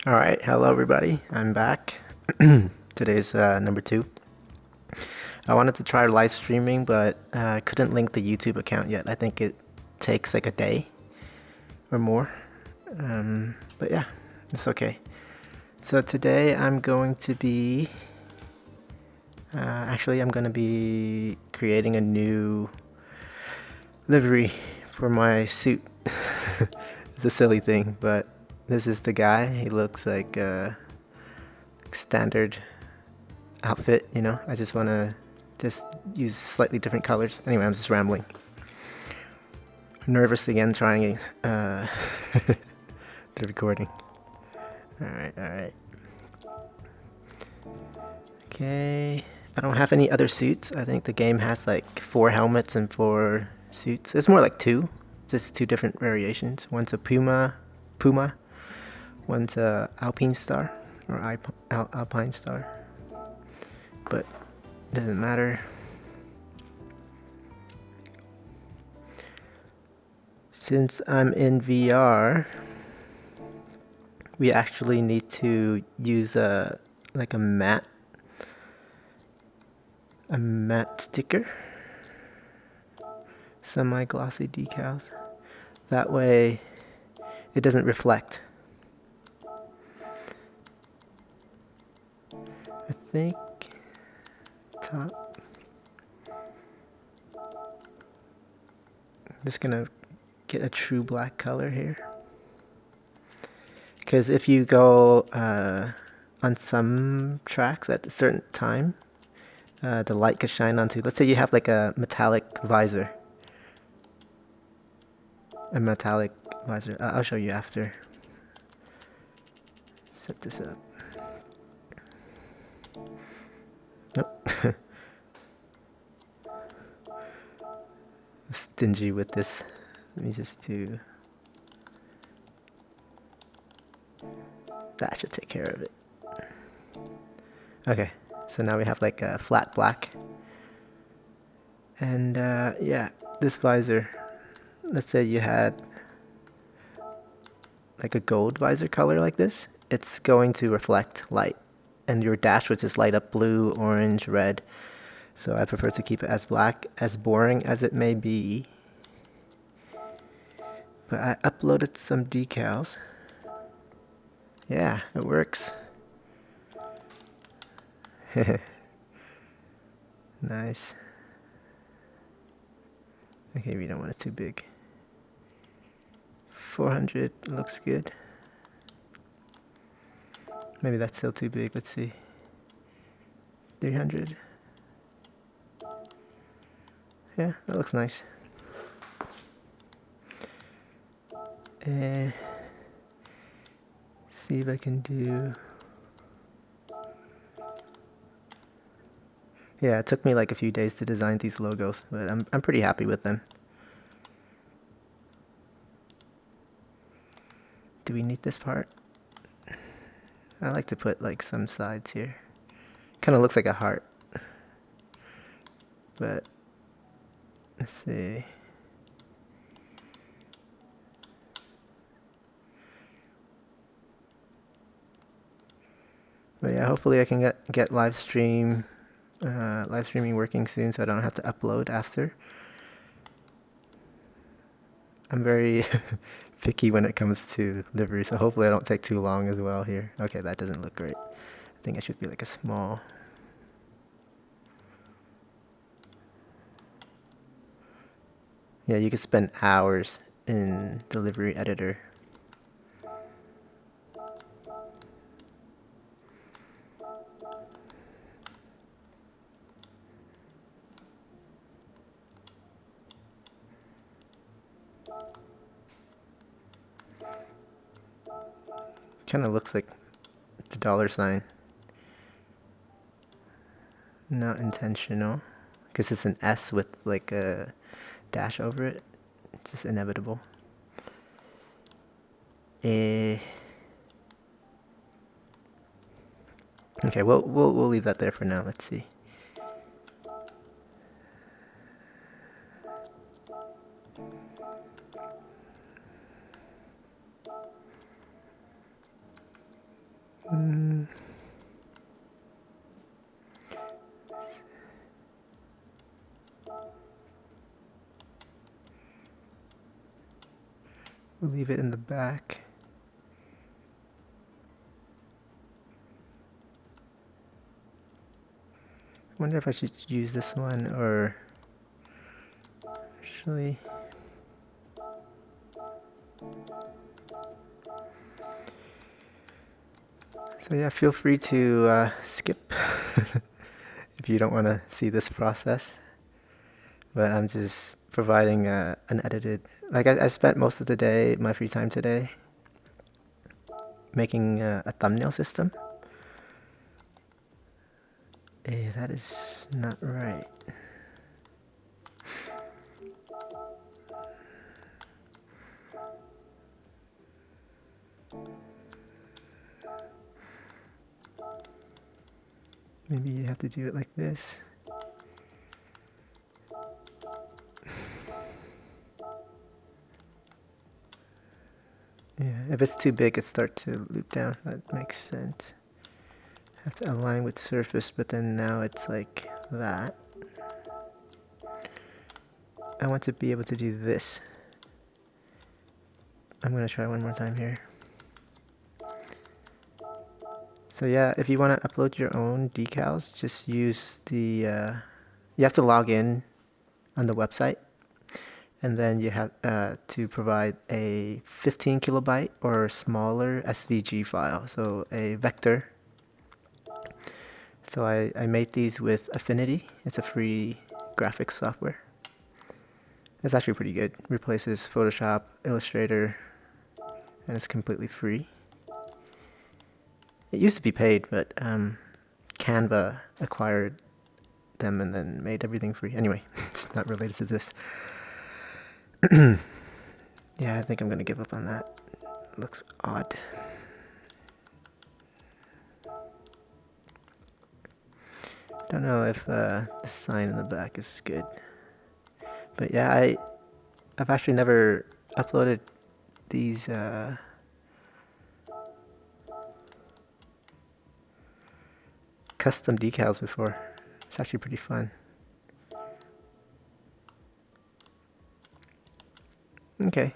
All right, hello everybody. I'm back. Today's number two. I wanted to try live streaming, but I couldn't link the YouTube account yet. I think it takes like a day or more. But yeah, it's okay. So today I'm going to be I'm going to be creating a new livery for my suit. It's a silly thing, but this is the guy. He looks like a standard outfit, you know. I just want to just use slightly different colors. Anyway, I'm just rambling. Nervous again trying the recording. Alright. Okay. I don't have any other suits. I think the game has like 4 helmets and 4 suits. It's more like 2. Just 2 different variations. One's a Puma. One's a Alpine Star or Alpine Star. But doesn't matter. Since I'm in VR, we actually need to use a matte sticker, semi-glossy decals. That way it doesn't reflect. I think top. I'm just gonna get a true black color here. Because if you go on some tracks at a certain time, the light could shine onto, let's say you have like a metallic visor. I'll show you after. Set this up. Nope. I'm stingy with this. Let me just do... That should take care of it. Okay, so now we have like a flat black. And yeah, this visor, let's say you had like a gold visor color like this, it's going to reflect light. And your dash would just light up blue, orange, red. So I prefer to keep it as black, as boring as it may be. But I uploaded some decals. Yeah, it works. Nice. Okay, we don't want it too big. 400 looks good. Maybe that's still too big. Let's see. 300. Yeah, that looks nice. See if I can do... Yeah, it took me like a few days to design these logos, but I'm pretty happy with them. Do we need this part? I like to put like some sides here. Kind of looks like a heart. But let's see. But yeah, hopefully I can get live streaming working soon, so I don't have to upload after. I'm very picky when it comes to livery, so hopefully I don't take too long as well here. Okay, that doesn't look great. I think it should be like a small... Yeah, you could spend hours in the livery editor. Kind of looks like the dollar sign. Not intentional, because it's an S with like a dash over it. It's just inevitable. Okay, we'll leave that there for now. Let's see. Mm, we'll leave it in the back. I wonder if I should use this one or actually. So yeah, feel free to skip if you don't want to see this process. But I'm just providing an edited. Like I spent most of the day, my free time today, making a thumbnail system. That is not right. Maybe you have to do it like this. Yeah, if it's too big, it starts to loop down. That makes sense. Have to align with surface, but then now it's like that. I want to be able to do this. I'm gonna try one more time here. So yeah, if you want to upload your own decals, just use the, you have to log in on the website, and then you have to provide a 15 kilobyte or smaller SVG file, so a vector. So I made these with Affinity. It's a free graphics software. It's actually pretty good. Replaces Photoshop, Illustrator, and it's completely free. It used to be paid, but Canva acquired them and then made everything free. Anyway, it's not related to this. Yeah, I think I'm gonna give up on that. It looks odd. Don't know if the sign in the back is good. But yeah, I've actually never uploaded these custom decals before. It's actually pretty fun. Okay,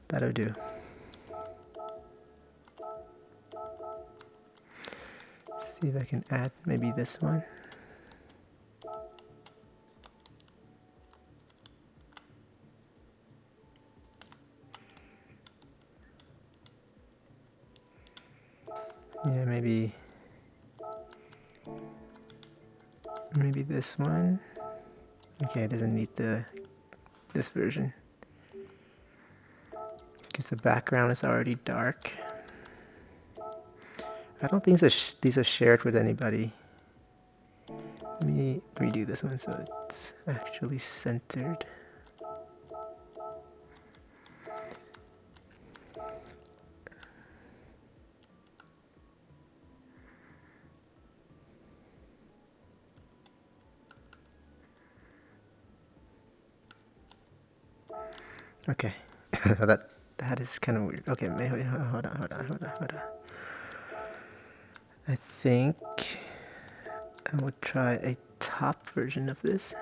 that'll do. See if I can add maybe this one. Yeah, maybe this one. Okay, it doesn't need this version because the background is already dark. I don't think these are shared with anybody. Let me redo this one so it's actually centered. Okay, that is kind of weird. Okay, hold on. I think I will try a top version of this.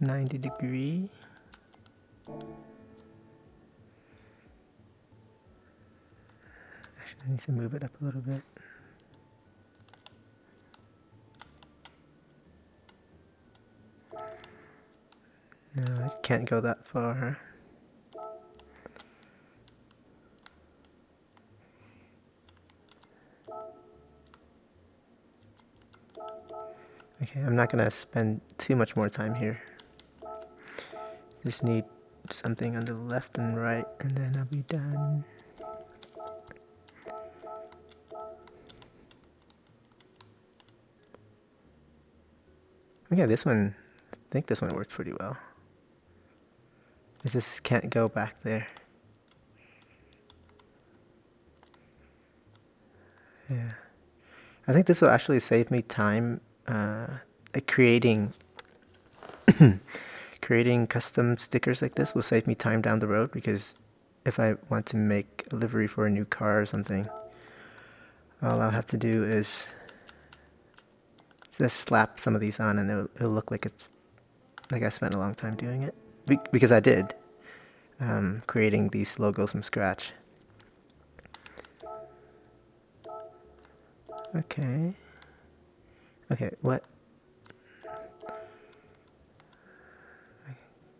90-degree. Actually, I need to move it up a little bit. No, it can't go that far. Okay, I'm not gonna spend too much more time here. Just need something on the left and right, and then I'll be done. Okay, this one, I think this one worked pretty well. It just can't go back there. Yeah. I think this will actually save me time creating creating custom stickers like this will save me time down the road because if I want to make a livery for a new car or something, all I'll have to do is just slap some of these on, and it'll look like it's like I spent a long time doing it. Because I did, creating these logos from scratch. Okay. Okay, what?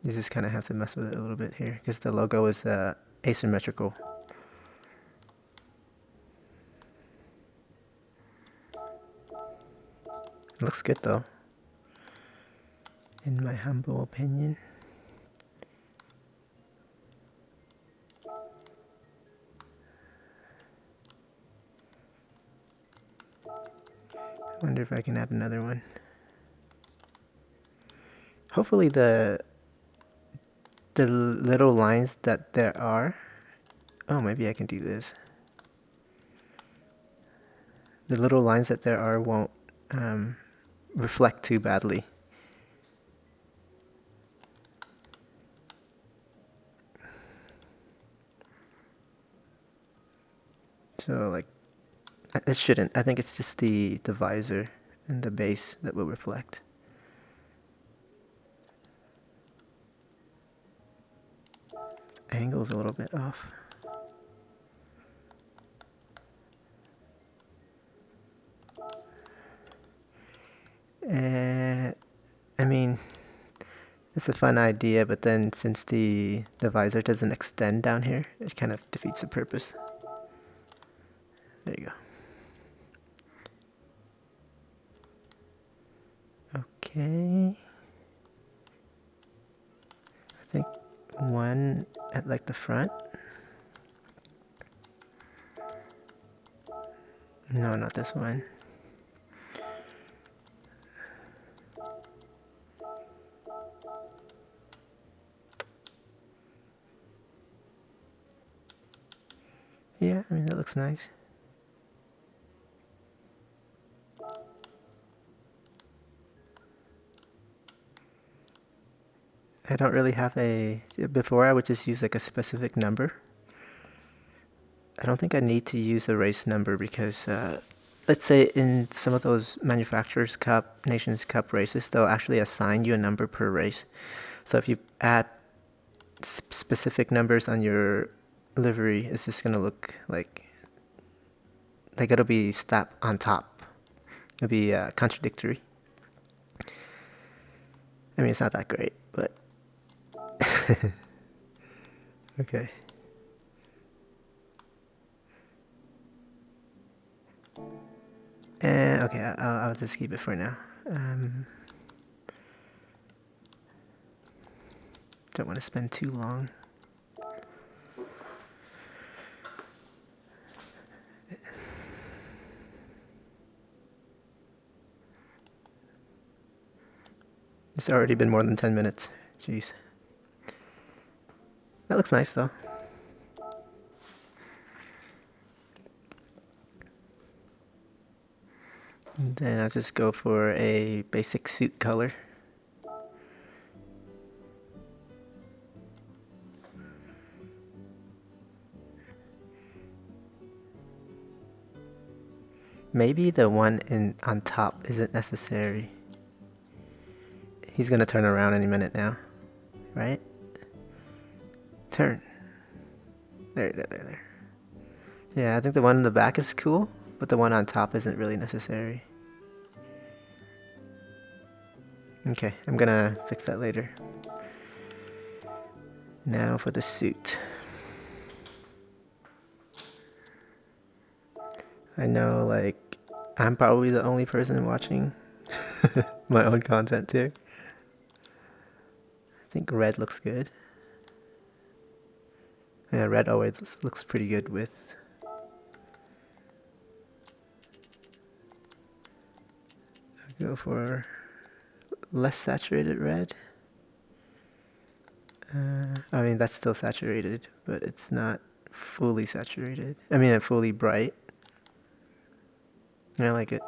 You just kind of have to mess with it a little bit here, because the logo is asymmetrical. It looks good though, in my humble opinion. I wonder if I can add another one. Hopefully the little lines that there are, oh, maybe I can do this. The little lines that there are won't reflect too badly. So like, it shouldn't. I think it's just the visor and the base that will reflect. Angle's a little bit off. I mean, it's a fun idea, but then since the visor doesn't extend down here, it kind of defeats the purpose. There you go. Okay. I think one at like the front. No, not this one. Yeah, I mean, that looks nice. I don't really have a... Before I would just use like a specific number. I don't think I need to use a race number because let's say in some of those Manufacturers Cup, Nations Cup races, they'll actually assign you a number per race. So if you add specific numbers on your livery, it's just gonna look like it'll be stacked on top. It'll be contradictory. I mean, it's not that great, but okay. Okay, I'll just keep it for now. Don't want to spend too long. It's already been more than 10 minutes. Jeez. That looks nice though. And then I'll just go for a basic suit color. Maybe the one on top isn't necessary. He's gonna turn around any minute now, right? Turn. There. Yeah, I think the one in the back is cool, but the one on top isn't really necessary. Okay, I'm gonna fix that later. Now for the suit. I know, like, I'm probably the only person watching my own content here. I think red looks good. Yeah, red always looks pretty good with... I'll go for less saturated red. I mean, that's still saturated, but it's not fully saturated. I mean, fully bright. I like it.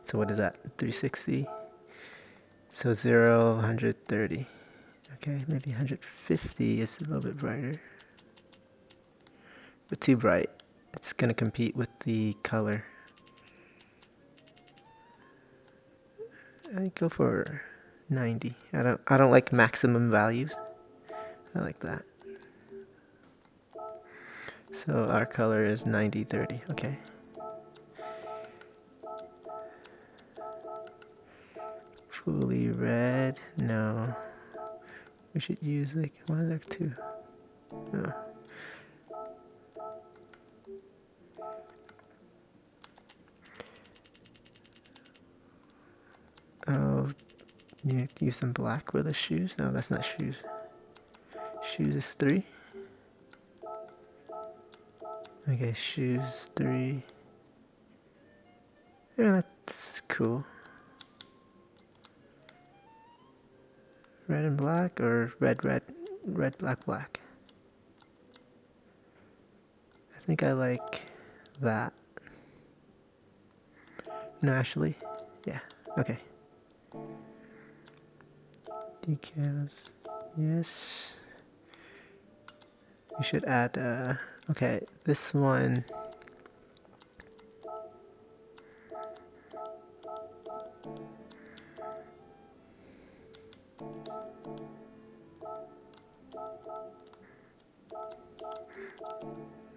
So what is that? 360? So 0, 130. Okay, maybe 150 is a little bit brighter. But too bright. It's gonna compete with the color. I go for 90. I don't like maximum values. I like that. So our color is 90-30. Okay. Fully red. No. We should use like, why is there two? No. Oh, you use some black with the shoes? No, that's not shoes. Shoes is 3. Okay, shoes 3. Yeah, that's cool. Red and black, or red, black, black? I think I like that. No, actually, yeah, okay. Decals, yes. We should add, okay, this one.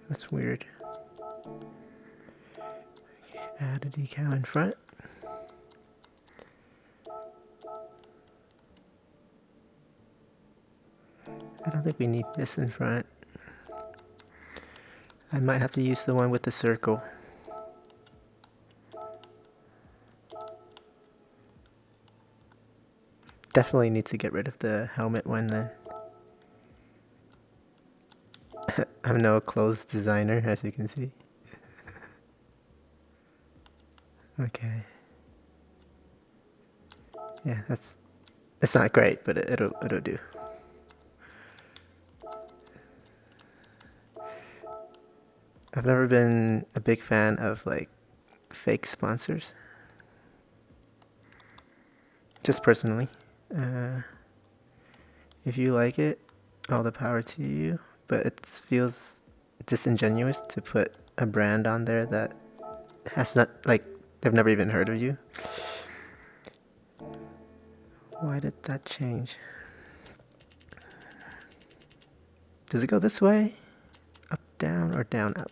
That's weird. Okay, add a decal in front. I don't think we need this in front. I might have to use the one with the circle. Definitely need to get rid of the helmet one then. I'm no clothes designer, as you can see. Okay. Yeah, that's not great, but it'll do. I've never been a big fan of like fake sponsors. Just personally. If you like it, all the power to you. But it feels disingenuous to put a brand on there that has not, like, they've never even heard of you. Why did that change? Does it go this way? Up, down, or down, up?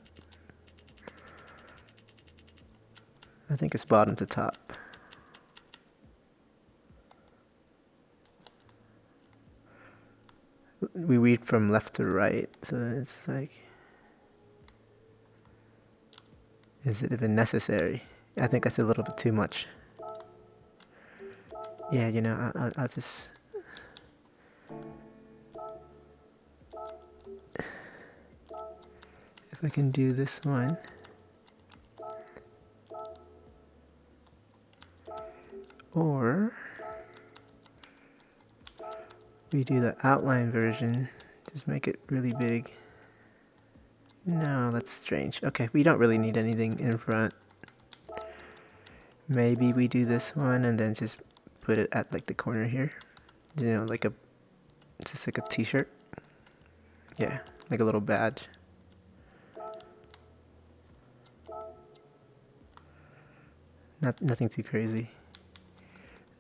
I think it's bottom to top. We read from left to right, so it's like, is it even necessary? I think that's a little bit too much. Yeah, you know, I'll just... If I can do this one. Or we do the outline version, just make it really big. No, that's strange. Okay, we don't really need anything in front. Maybe we do this one and then just put it at like the corner here. You know, like just like a t-shirt. Yeah, like a little badge. Nothing too crazy.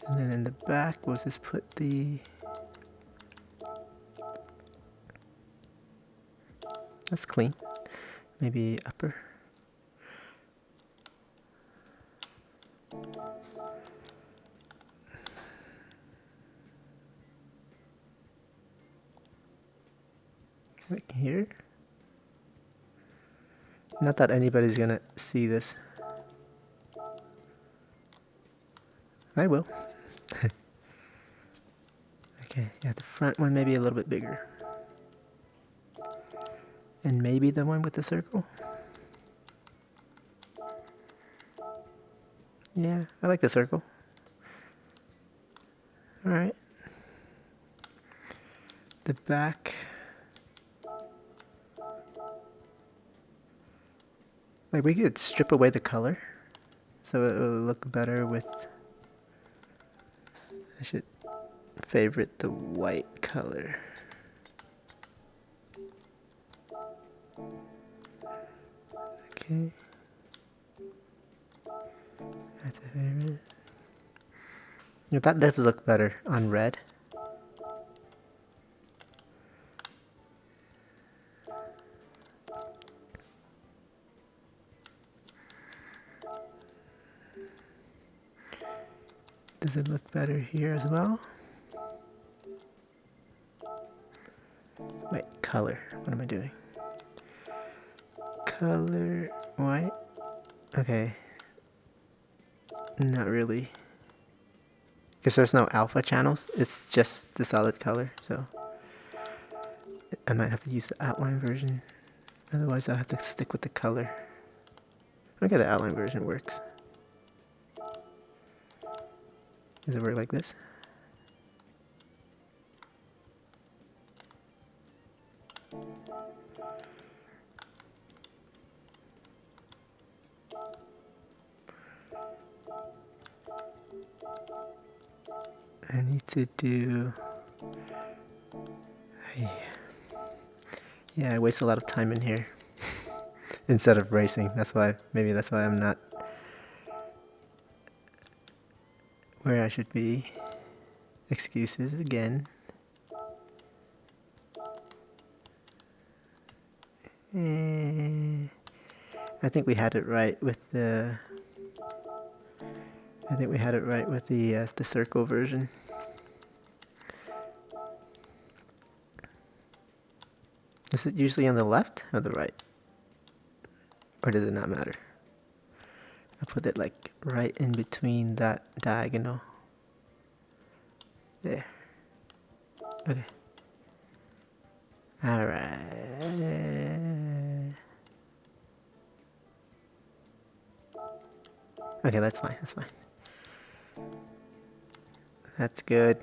And then in the back, we'll just put the... That's clean. Maybe upper. Right here. Not that anybody's gonna see this. I will. Okay, yeah, the front one maybe a little bit bigger. And maybe the one with the circle. Yeah, I like the circle. Alright. The back. Like, we could strip away the color, so it will look better with... I should favorite the white color. Okay. That's a favorite. Yeah, that does look better on red. Does it look better here as well? Wait, color. What am I doing? Color white. Okay. Not really. Because there's no alpha channels. It's just the solid color. So I might have to use the outline version. Otherwise I'll have to stick with the color. Okay, the outline version works. Does it work like this? I need to do... Yeah, I waste a lot of time in here instead of racing. Maybe that's why I'm not where I should be. Excuses again. I think we had it right with the... the circle version. Is it usually on the left or the right? Or does it not matter? I put it like right in between that diagonal. There. Okay. Alright. Okay, that's fine, that's fine. That's good.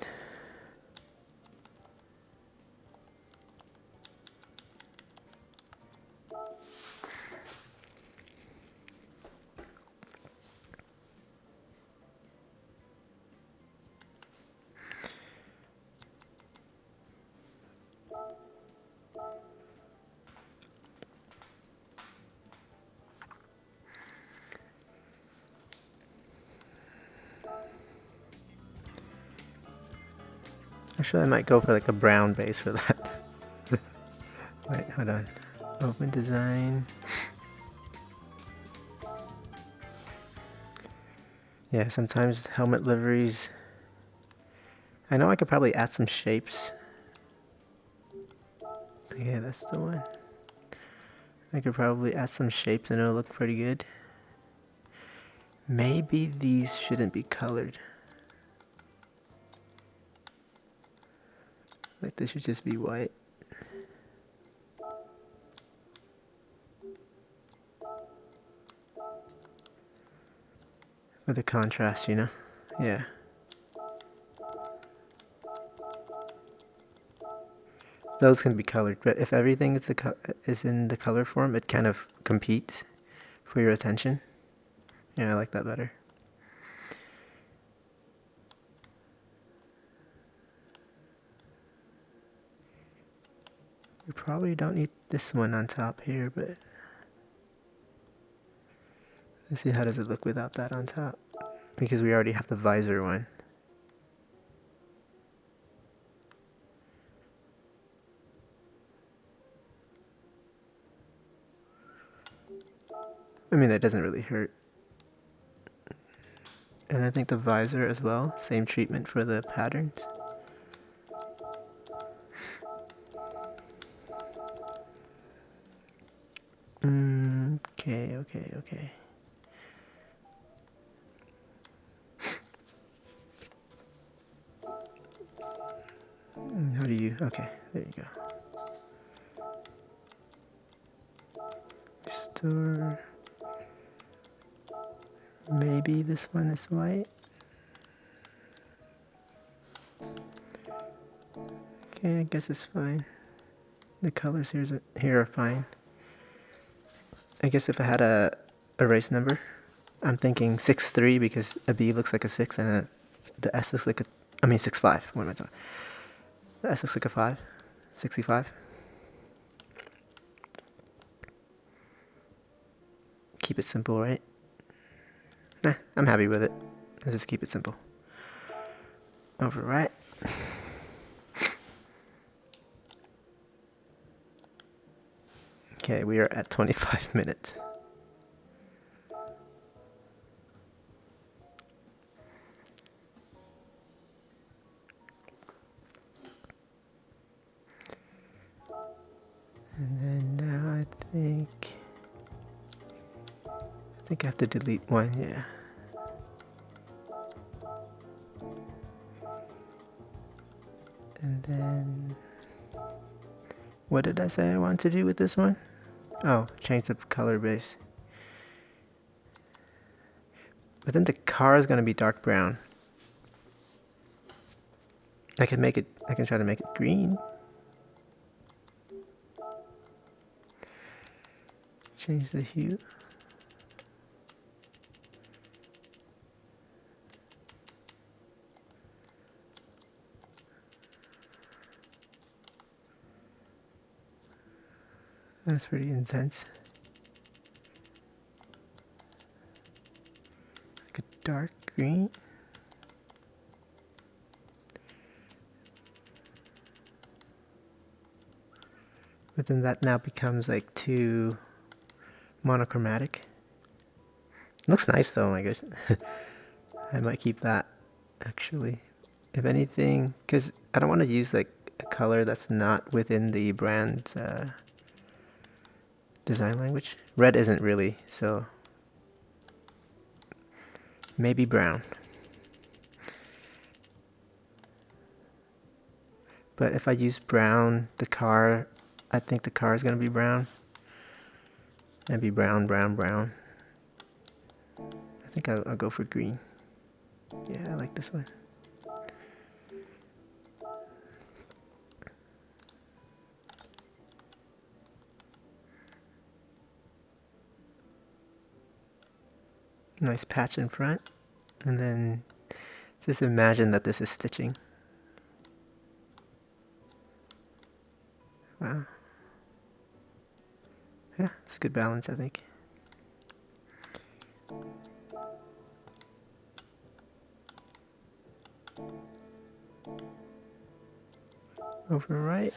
Actually, I might go for like a brown base for that. Wait, hold on. Open design. Yeah, sometimes helmet liveries. I know I could probably add some shapes. Okay, that's the one. I could probably add some shapes and it'll look pretty good. Maybe these shouldn't be colored. Like this should just be white. For the contrast, you know? Yeah. Those can be colored, but if everything is in the color form, it kind of competes for your attention. Yeah, I like that better. We probably don't need this one on top here, but let's see how does it look without that on top. Because we already have the visor one. I mean, that doesn't really hurt. And I think the visor as well, same treatment for the patterns. Okay. How do you, okay, there you go. Restore. Maybe this one is white. Okay, I guess it's fine. The colors here are fine. I guess if I had a race number, I'm thinking 6-3 because a B looks like a 6 and the S looks like a, I mean 6-5. What am I talking? S looks like a 5. 65. Keep it simple, right? Nah, I'm happy with it. Let's just keep it simple. Overwrite. Okay, we are at 25 minutes. And then now I think I have to delete one, yeah. And then what did I say I want to do with this one? Oh, change the color base. But then the car is going to be dark brown. I can try to make it green. Change the hue. That's pretty intense. Like a dark green. But then that now becomes like too monochromatic. Looks nice though, I guess. I might keep that actually. If anything, because I don't want to use like a color that's not within the brand's design language. Red isn't really, so maybe brown. But if I use brown, I think the car is going to be brown. Maybe brown, brown, brown. I think I'll go for green. Yeah, I like this one. Nice patch in front. And then just imagine that this is stitching. Wow. Yeah, it's a good balance, I think. Overwrite.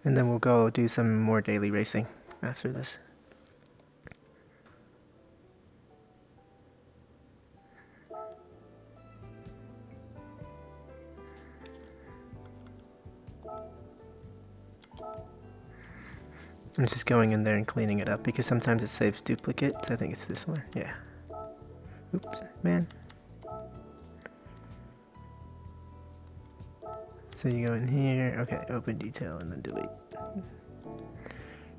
And then we'll go do some more daily racing after this. I'm just going in there and cleaning it up because sometimes it saves duplicates. I think it's this one. Yeah. Oops, man. So you go in here. Okay, open detail and then delete.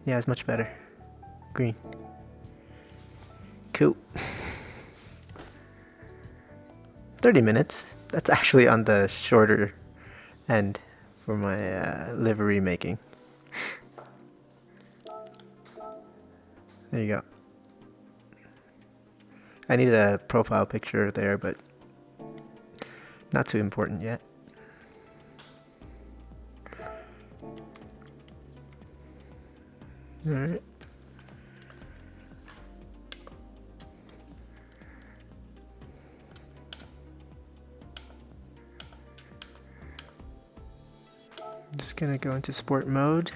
Yeah, it's much better. Green. Cool. 30 minutes. That's actually on the shorter end for my livery making. There you go. I need a profile picture there, but not too important yet. Alright. Just gonna go into sport mode.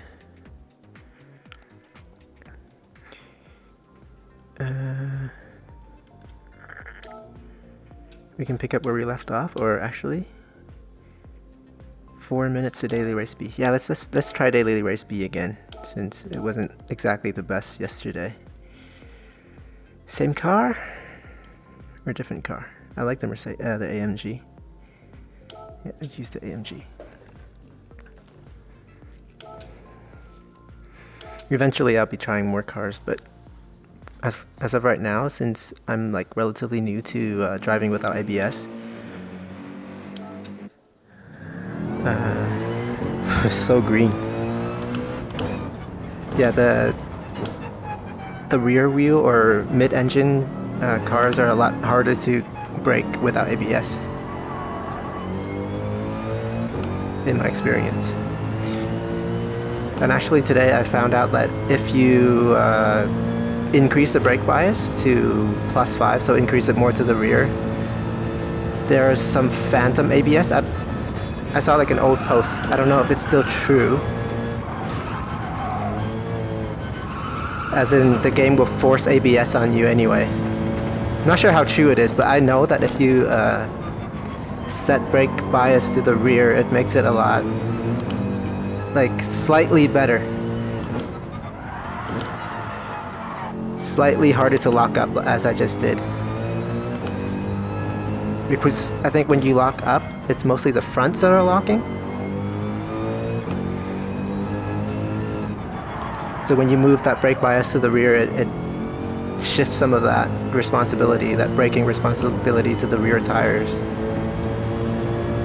We can pick up where we left off, or actually 4 minutes to daily race B. Yeah, let's try daily race B again, since it wasn't exactly the best yesterday. Same car or different car? I like the the AMG. Yeah, let's use the AMG. Eventually I'll be trying more cars, but as of right now, since I'm like relatively new to driving without ABS, it's so green. Yeah, the rear wheel or mid-engine cars are a lot harder to brake without ABS, in my experience. And actually today I found out that if you increase the brake bias to +5, so increase it more to the rear, there's some phantom ABS. I saw like an old post. I don't know if it's still true. As in, the game will force ABS on you anyway. I'm not sure how true it is, but I know that if you set brake bias to the rear, it makes it a lot, like, slightly better. Slightly harder to lock up, as I just did. Because I think when you lock up, it's mostly the fronts that are locking. So when you move that brake bias to the rear, it shifts some of that responsibility, that braking responsibility to the rear tires,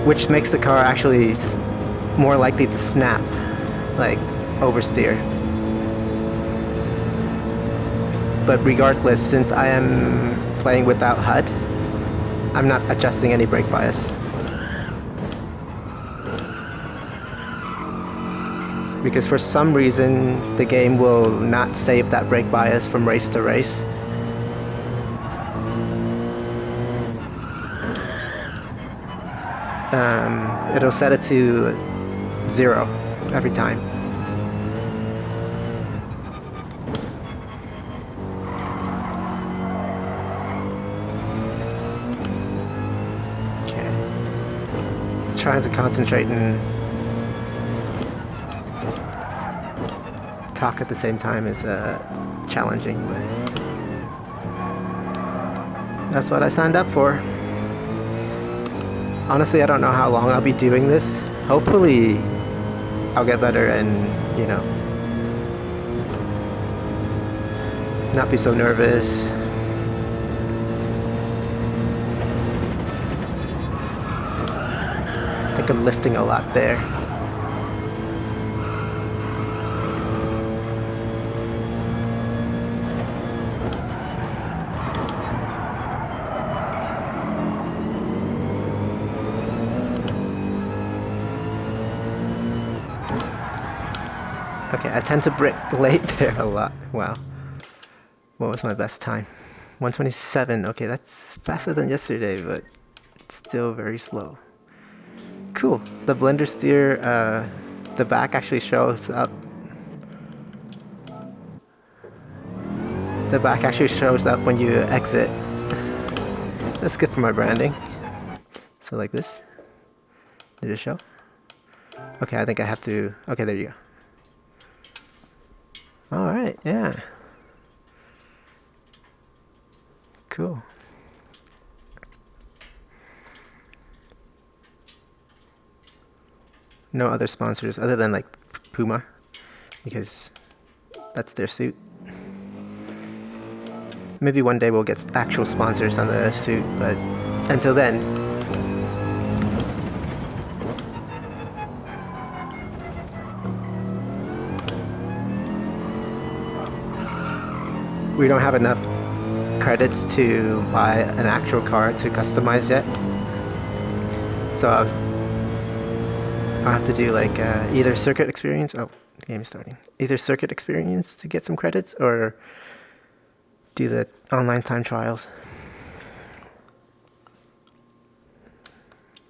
which makes the car actually more likely to snap, like oversteer. But regardless, since I am playing without HUD, I'm not adjusting any brake bias. Because for some reason, the game will not save that brake bias from race to race. It'll set it to 0 every time. Okay. Trying to concentrate and talk at the same time is challenging, but that's what I signed up for. Honestly, I don't know how long I'll be doing this. Hopefully, I'll get better and, you know, not be so nervous. I think I'm lifting a lot there. Okay, I tend to brake late there a lot. Wow. What was my best time? 127. Okay, that's faster than yesterday, but still very slow. Cool. The blender steer, the back actually shows up. The back actually shows up when you exit. That's good for my branding. So like this. Did it show? Okay, I think I have to... Okay, there you go. Alright, yeah. Cool. No other sponsors other than like Puma, because that's their suit. Maybe one day we'll get actual sponsors on the suit, but until then, we don't have enough credits to buy an actual car to customize yet. So I'll have to do like either circuit experience. Oh, the game is starting. Either circuit experience to get some credits, or do the online time trials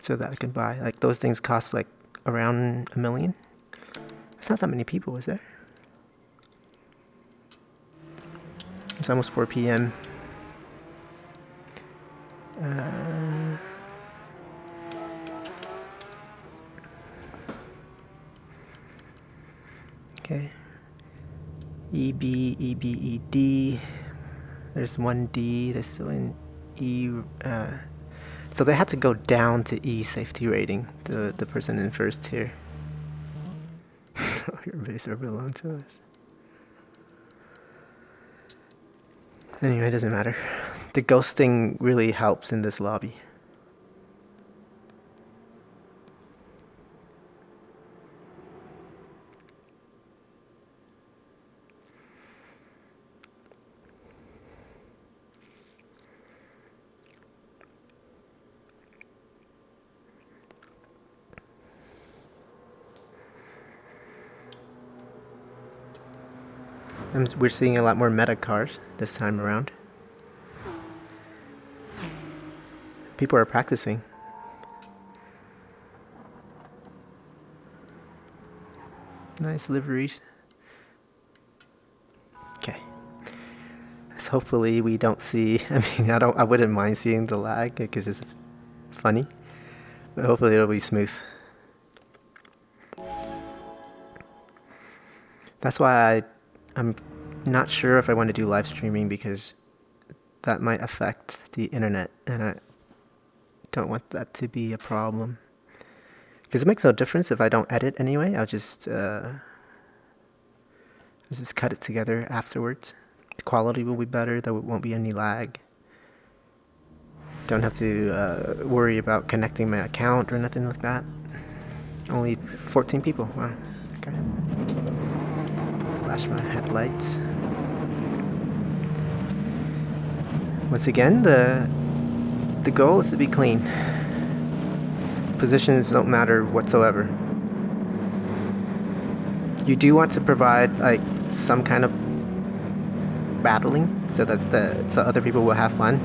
so that I can buy. Like those things cost like around $1 million. It's not that many people, is there? It's almost 4 p.m. Okay. EB, EB, ED. There's 1D. There's still in E. So they had to go down to E safety rating, the person in first tier. Your base belong to us. Anyway, it doesn't matter. The ghosting really helps in this lobby. We're seeing a lot more meta cars this time around. People are practicing. Nice liveries. Okay. So hopefully we don't see. I mean, I wouldn't mind seeing the lag because it's funny. But hopefully it'll be smooth. That's why I'm not sure if I want to do live streaming, because that might affect the internet, and I don't want that to be a problem. Because it makes no difference if I don't edit anyway. I'll just cut it together afterwards. The quality will be better. There won't be any lag. Don't have to worry about connecting my account or nothing like that. Only 14 people. Wow. Okay. Flash my headlights. Once again, the goal is to be clean. Positions don't matter whatsoever. You do want to provide like some kind of battling so that so other people will have fun.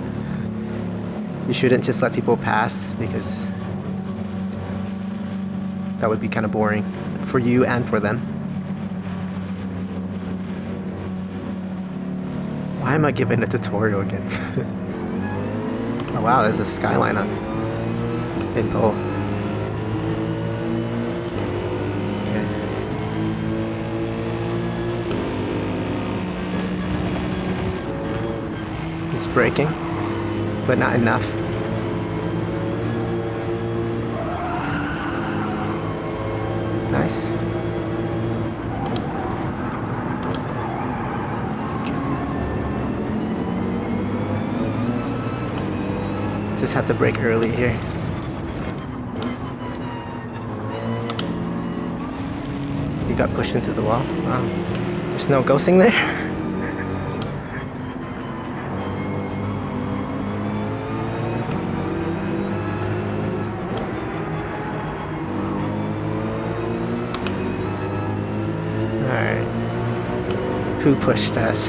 You shouldn't just let people pass, because that would be kind of boring for you and for them. Why am I giving a tutorial again? Oh wow, there's a skyline on in Pole. Okay. It's braking, but not enough. Nice. Just have to brake early here. You got pushed into the wall. Wow. There's no ghosting there. Alright. Who pushed us?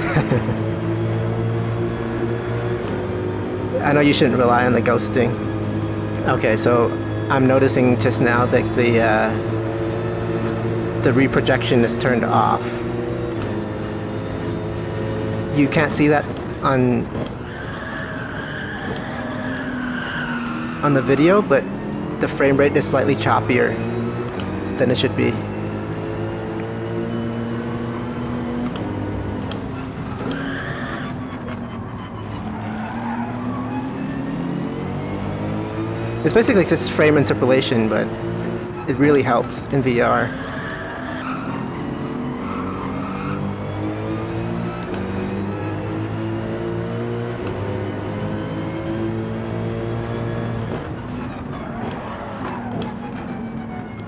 I know you shouldn't rely on the ghosting. Okay, so I'm noticing just now that the reprojection is turned off. You can't see that on the video, but the frame rate is slightly choppier than it should be. It's basically just frame interpolation, but it really helps in VR.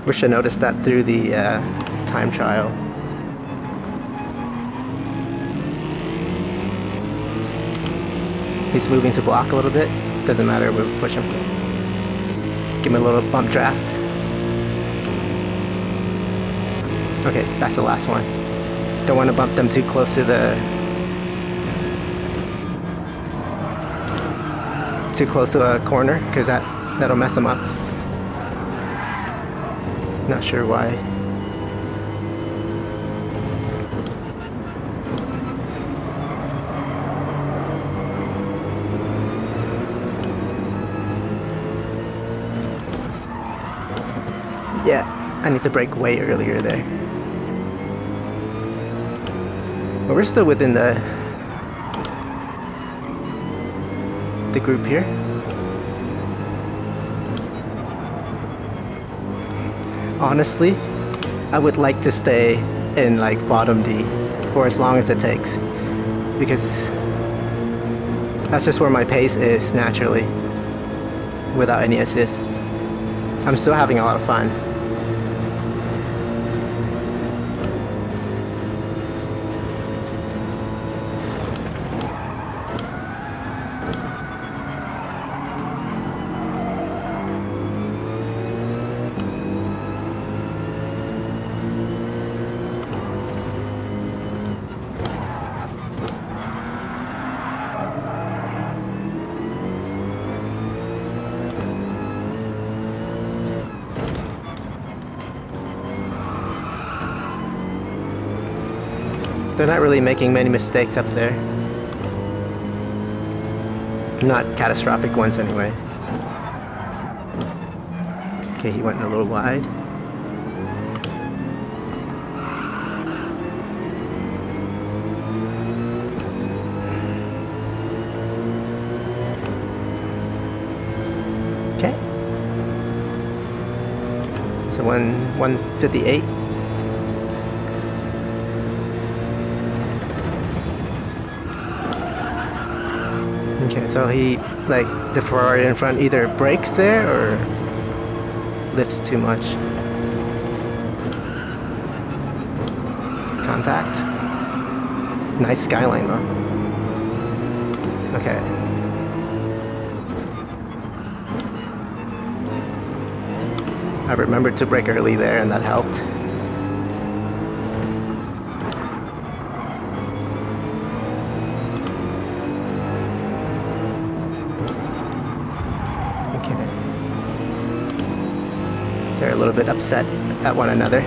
Wish I noticed that through the time trial. He's moving to block a little bit. Doesn't matter, we'll push him. Give him a little bump draft. Okay, that's the last one. Don't want to bump them too close to a corner, because that'll mess them up. Not sure why. Yeah, I need to brake way earlier there. But we're still within the group here. Honestly, I would like to stay in like bottom D for as long as it takes, because that's just where my pace is naturally, without any assists. I'm still having a lot of fun. They're not really making many mistakes up there. Not catastrophic ones anyway. Okay, he went a little wide. Okay. So 158. Okay, so he, like, the Ferrari in front either brakes there or lifts too much. Contact. Nice skyline though. Okay. I remembered to brake early there and that helped. They're a little bit upset at one another.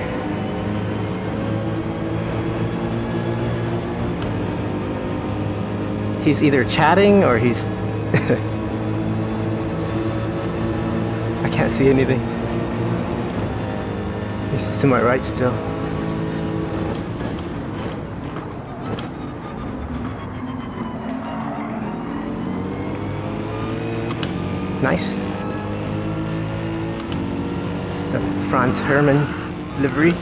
He's either chatting or he's... I can't see anything. He's to my right still. Nice. The Franz Hermann livery.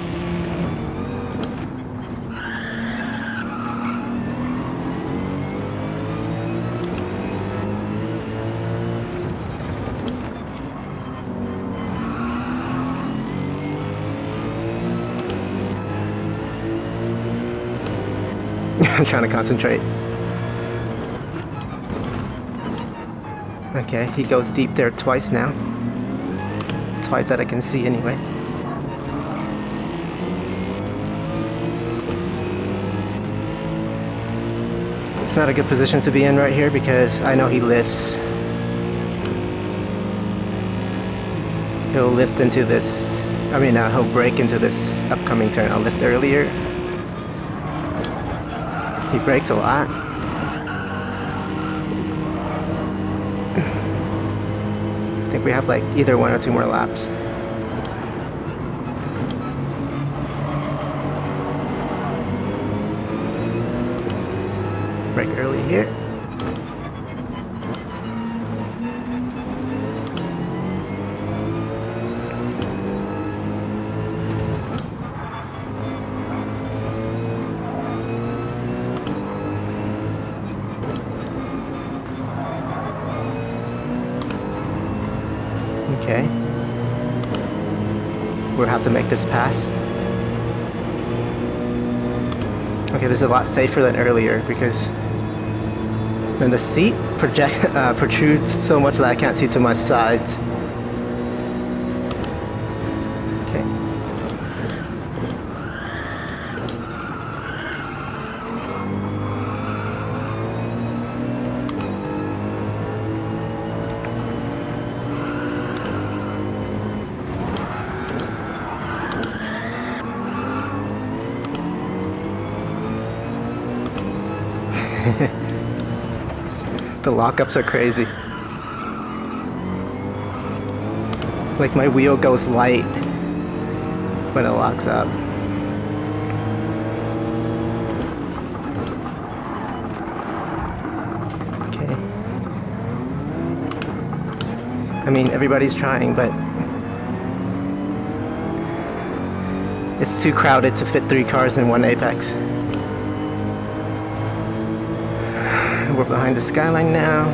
I'm trying to concentrate. Okay, he goes deep there twice now. Twice that I can see anyway. It's not a good position to be in right here because I know he lifts. He'll lift into this, he'll brake into this upcoming turn. I'll lift earlier. He brakes a lot. I think we have like either 1 or 2 more laps. Brake early here. Okay. We'll have to make this pass. Okay, this is a lot safer than earlier because when the seat protrudes so much that I can't see to my sides. Okay. The lockups are crazy. Like my wheel goes light when it locks up. Okay. I mean, everybody's trying, but it's too crowded to fit 3 cars in one apex. We're behind the skyline now.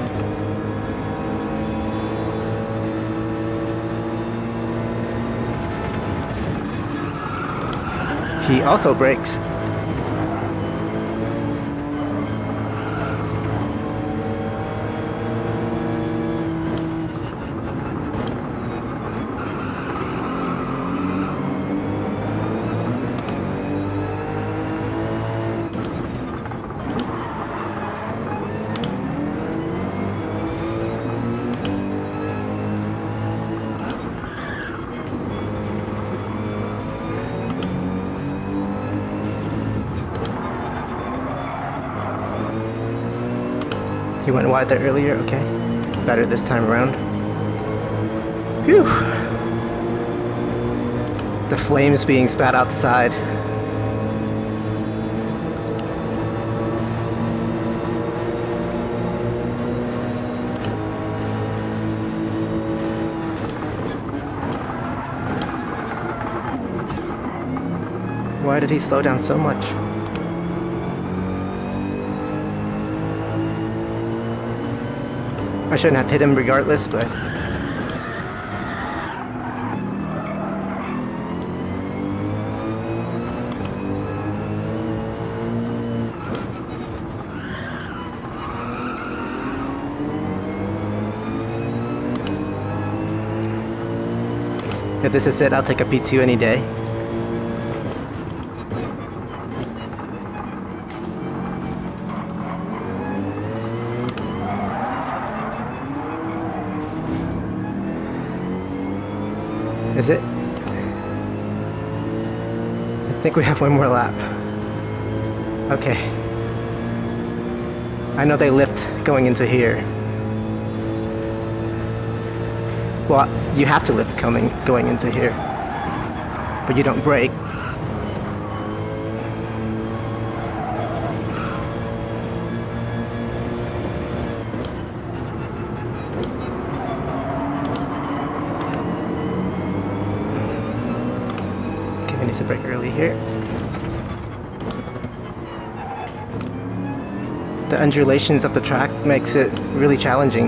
He also brakes. He went wide there earlier, okay. Better this time around. Whew! The flames being spat out the side. Why did he slow down so much? I shouldn't have hit him regardless, but... if this is it, I'll take a P2 any day. Is it? I think we have one more lap. Okay. I know they lift going into here. Well, you have to lift going into here. But you don't brake. Needs to brake early here. The undulations of the track makes it really challenging.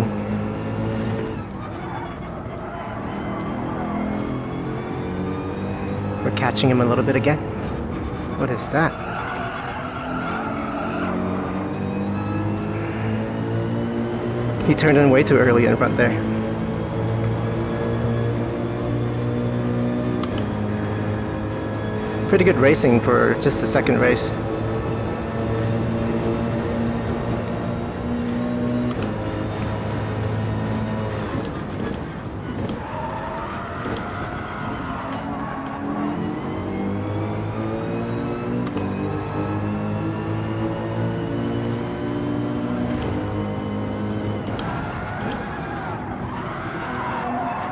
We're catching him a little bit again. What is that? He turned in way too early in front there. Pretty good racing for just the second race.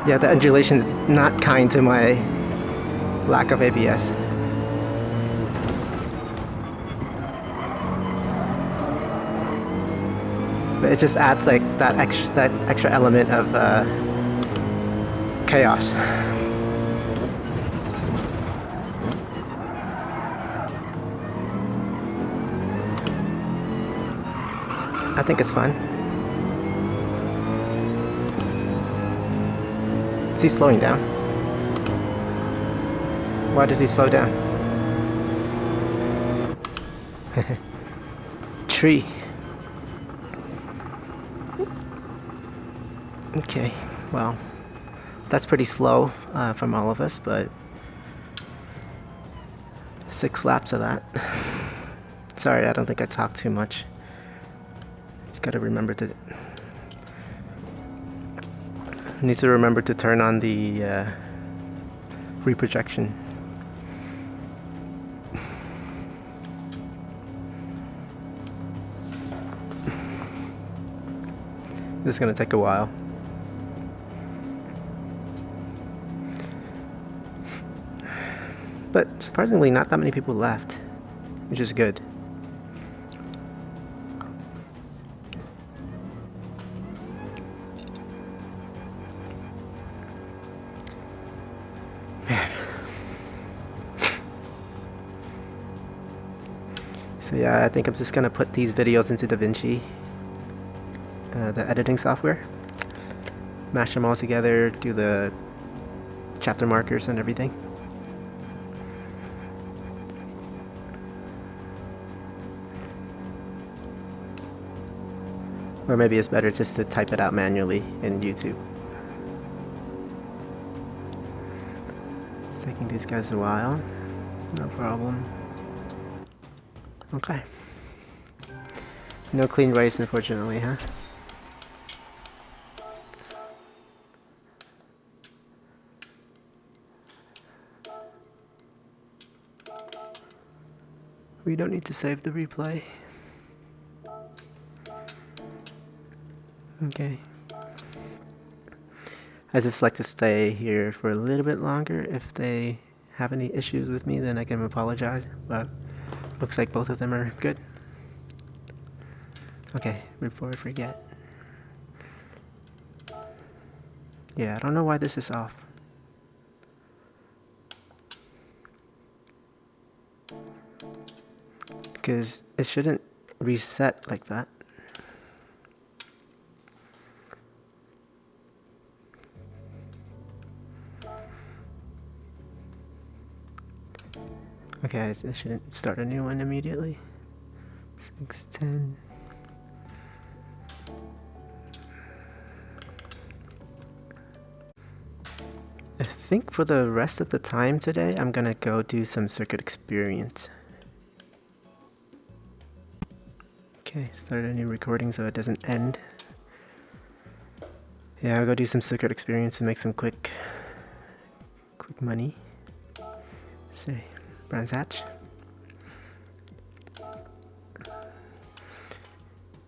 Yeah, the undulation's not kind to my lack of ABS. But it just adds like that extra element of chaos. I think it's fun. Is he slowing down? Why did he slow down? Tree. Okay, well, that's pretty slow from all of us, but 6 laps of that. Sorry, I don't think I talked too much. Just gotta remember to... Needs to remember to turn on the reprojection. This is gonna take a while. But surprisingly, not that many people left, which is good. Man. So yeah, I think I'm just gonna put these videos into DaVinci, the editing software. Mash them all together, do the chapter markers and everything. Or maybe it's better just to type it out manually in YouTube. It's taking these guys a while. No problem. Okay. No clean race, unfortunately, huh? We don't need to save the replay. Okay. I just like to stay here for a little bit longer. If they have any issues with me, then I can apologize. But looks like both of them are good. Okay, before I forget. Yeah, I don't know why this is off. Because it shouldn't reset like that. Okay, I shouldn't start a new one immediately. 610. I think for the rest of the time today, I'm gonna go do some circuit experience. Okay, start a new recording so it doesn't end. Yeah, I'll go do some circuit experience and make some quick money. Say, Brands Hatch.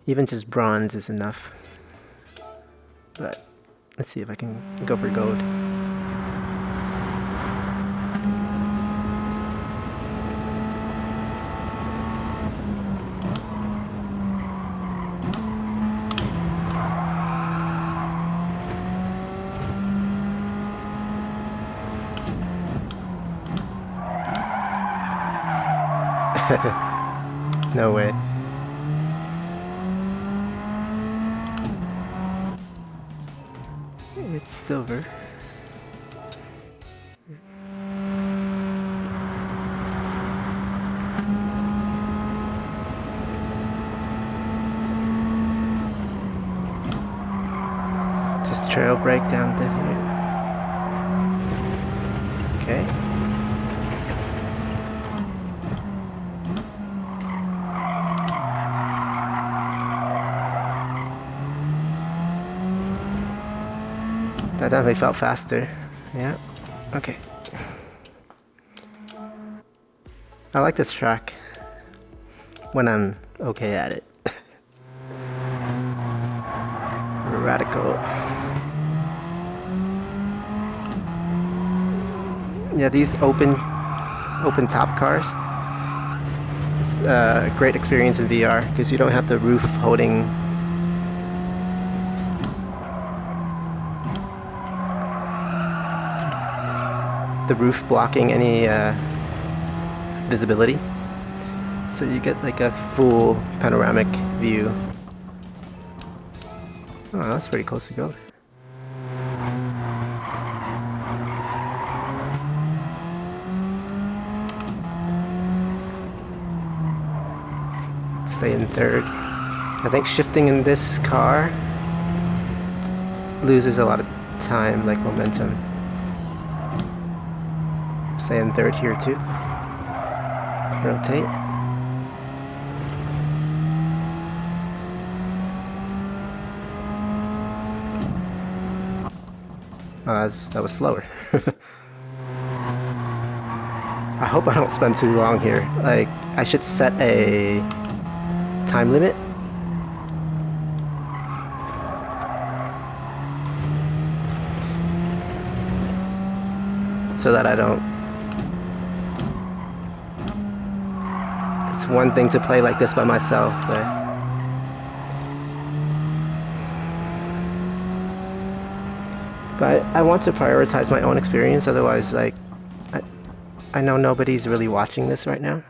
Even just bronze is enough. But let's see if I can go for gold. No way. It's silver. Just trail brake down to here. Okay. That definitely felt faster. Yeah. Okay. I like this track when I'm okay at it. Radical. Yeah, these open top cars. It's a great experience in VR because you don't have the roof holding blocking any visibility, so you get like a full panoramic view. Oh, that's pretty close to go. Stay in third. I think shifting in this car loses a lot of time, like momentum. Stay in third here too. Rotate. That was slower. I hope I don't spend too long here. Like, I should set a time limit. So that I don't... It's one thing to play like this by myself, but I want to prioritize my own experience, otherwise, like, I know nobody's really watching this right now,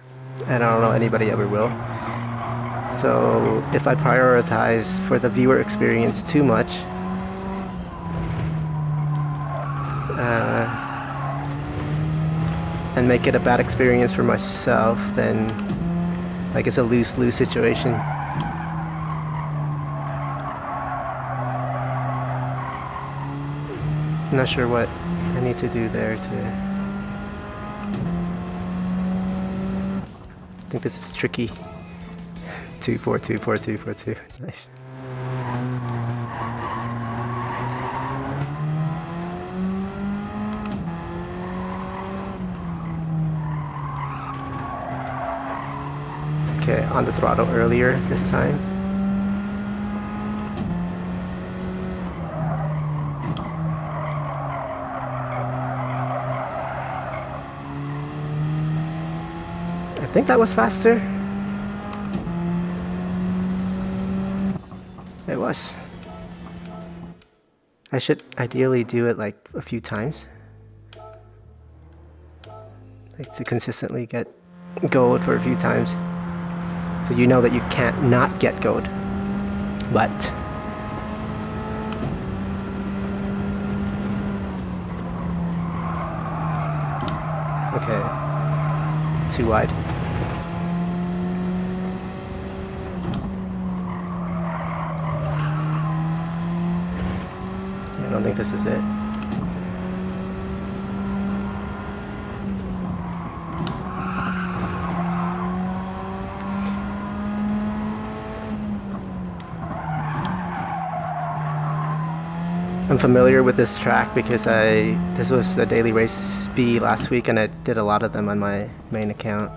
and I don't know anybody ever will. So if I prioritize for the viewer experience too much, and make it a bad experience for myself, then like it's a lose-lose situation. I'm not sure what I need to do there to... I think this is tricky. 242, 42, 42. Nice. Okay, on the throttle earlier this time. think that was faster. It was. I should ideally do it like a few times. Like to consistently get gold for a few times. So you know that you can't not get gold. But okay. Too wide. I don't think this is it. I'm familiar with this track because this was a daily race B last week and I did a lot of them on my main account.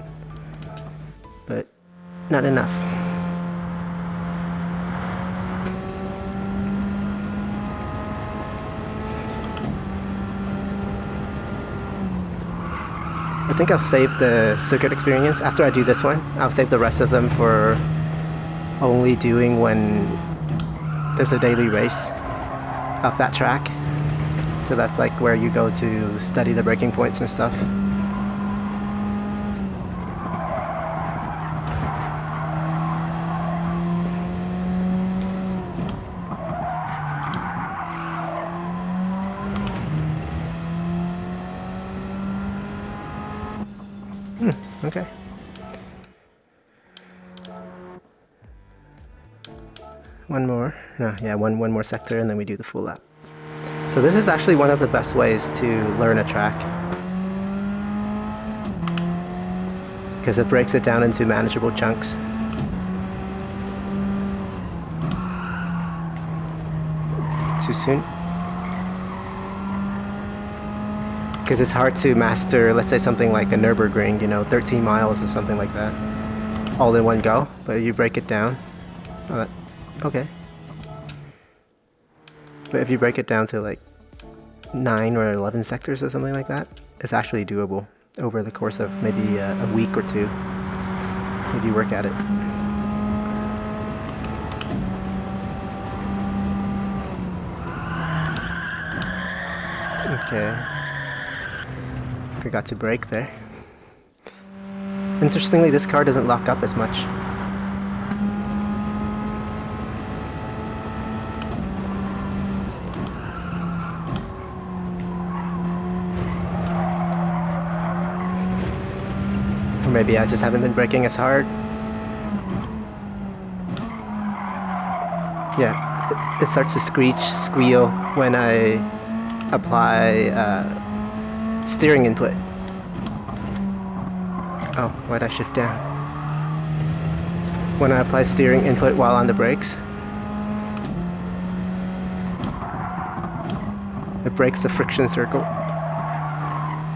But not enough. I think I'll save the circuit experience. After I do this one, I'll save the rest of them for only doing when there's a daily race of that track. So that's like where you go to study the breaking points and stuff. Okay. One more. No, yeah, one more sector and then we do the full lap. So this is actually one of the best ways to learn a track. Because it breaks it down into manageable chunks. Too soon? Because it's hard to master, let's say something like a Nürburgring, 13 miles or something like that, all in one go, but you break it down. Okay. But if you break it down to like 9 or 11 sectors or something like that, it's actually doable over the course of maybe a week or two, if you work at it. Okay. Forgot to brake there. Interestingly, this car doesn't lock up as much. Or maybe I just haven't been braking as hard. Yeah, it starts to squeal when I apply steering input. Oh, why'd I shift down? When I apply steering input while on the brakes, it breaks the friction circle.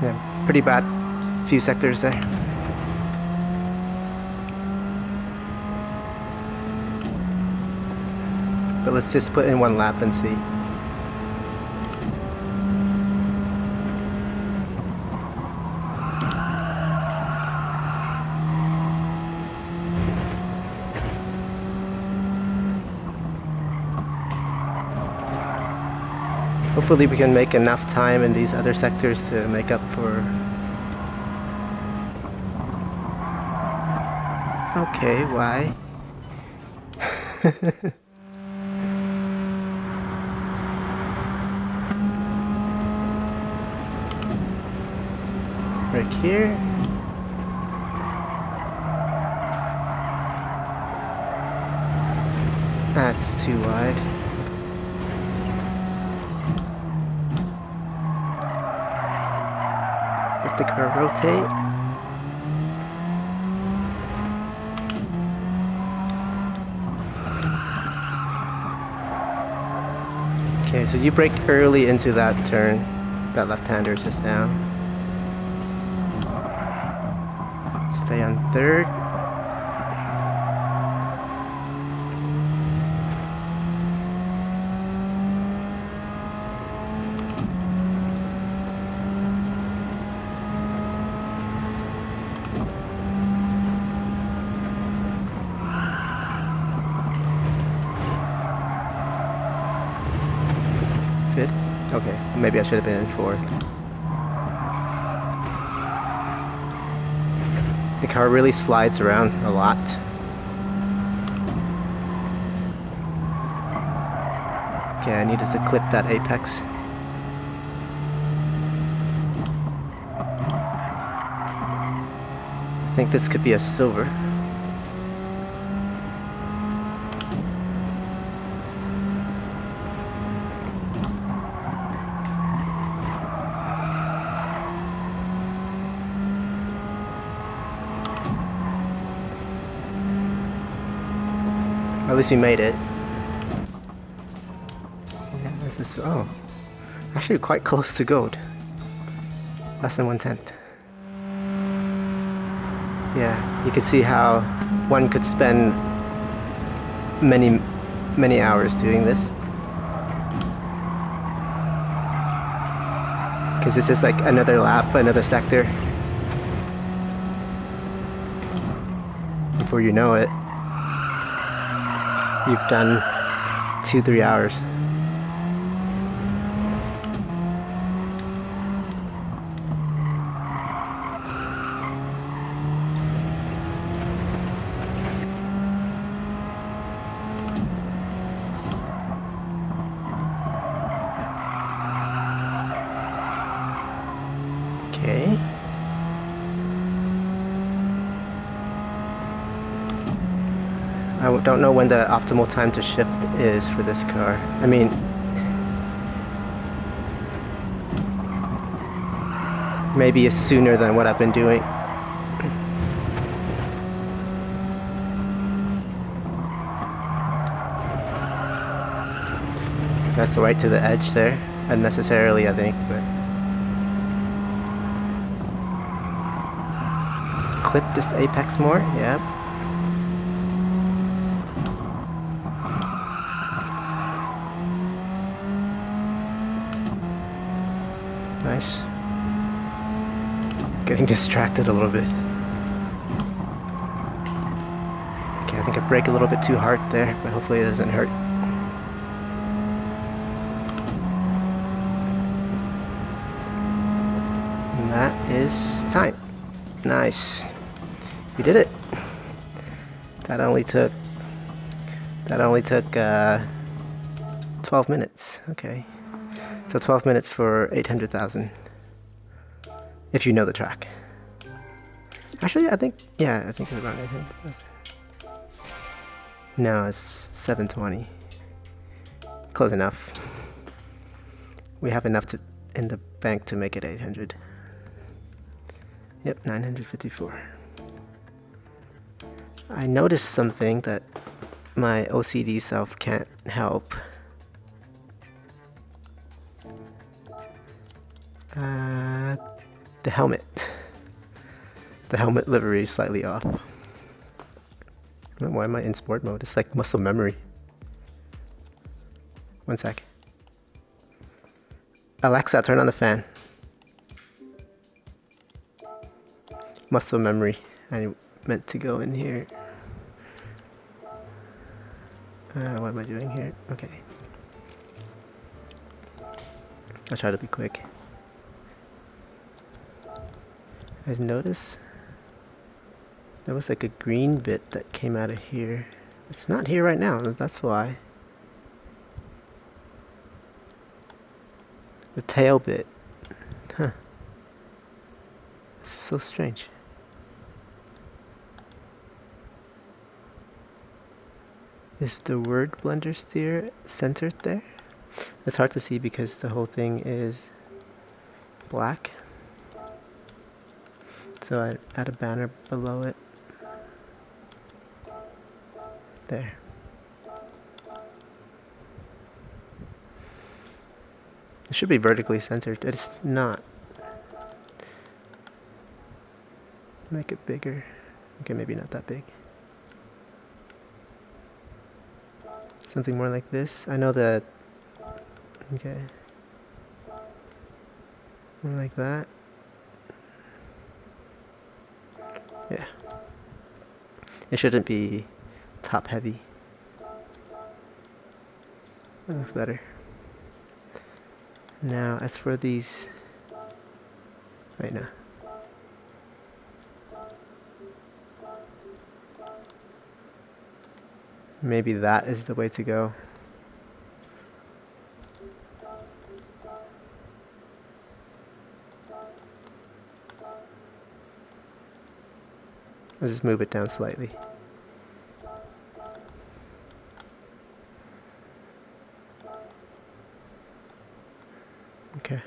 Yeah, pretty bad few sectors there. But let's just put in one lap and see. Hopefully we can make enough time in these other sectors to make up for... Okay, why? Right here. That's too wide. Let the car rotate. Okay, so you brake early into that turn, that left-hander just now. Stay on third. Fifth? Okay, maybe I should have been in fourth. The car really slides around a lot. Okay, I needed to clip that apex. I think this could be a silver. At least we made it. Yeah, this is, oh, actually quite close to gold. Less than 1/10. Yeah, you can see how one could spend many hours doing this. Because this is like another lap, another sector. Before you know it, you've done 2-3 hours. Okay. I don't know when the optimal time to shift is for this car. I mean, maybe it's sooner than what I've been doing. That's right to the edge there, unnecessarily I think, but clip this apex more, yep. Nice. Getting distracted a little bit. Okay, I think I brake a little bit too hard there, but hopefully it doesn't hurt. And that is time. Nice. We did it. That only took 12 minutes. Okay. So 12 minutes for 800,000. If you know the track. Actually, I think it's around 800,000. No, it's 720. Close enough. We have enough in the bank to make it 800. Yep, 954. I noticed something that my OCD self can't help. The helmet. The helmet livery is slightly off. Why am I in sport mode? It's like muscle memory. One sec. Alexa, turn on the fan. Muscle memory. I meant to go in here. What am I doing here? Okay. I'll try to be quick. Guys, notice there was like a green bit that came out of here. It's not here right now, that's why. The tail bit. Huh. It's so strange. Is the word blender steer centered there? It's hard to see because the whole thing is black. So I add a banner below it. There. It should be vertically centered. It's not. Make it bigger. Okay, maybe not that big. Something more like this. I know that. Okay. More like that. Yeah. It shouldn't be top heavy. That looks better. Now, as for these, right now, maybe that is the way to go. Let's just move it down slightly. Okay.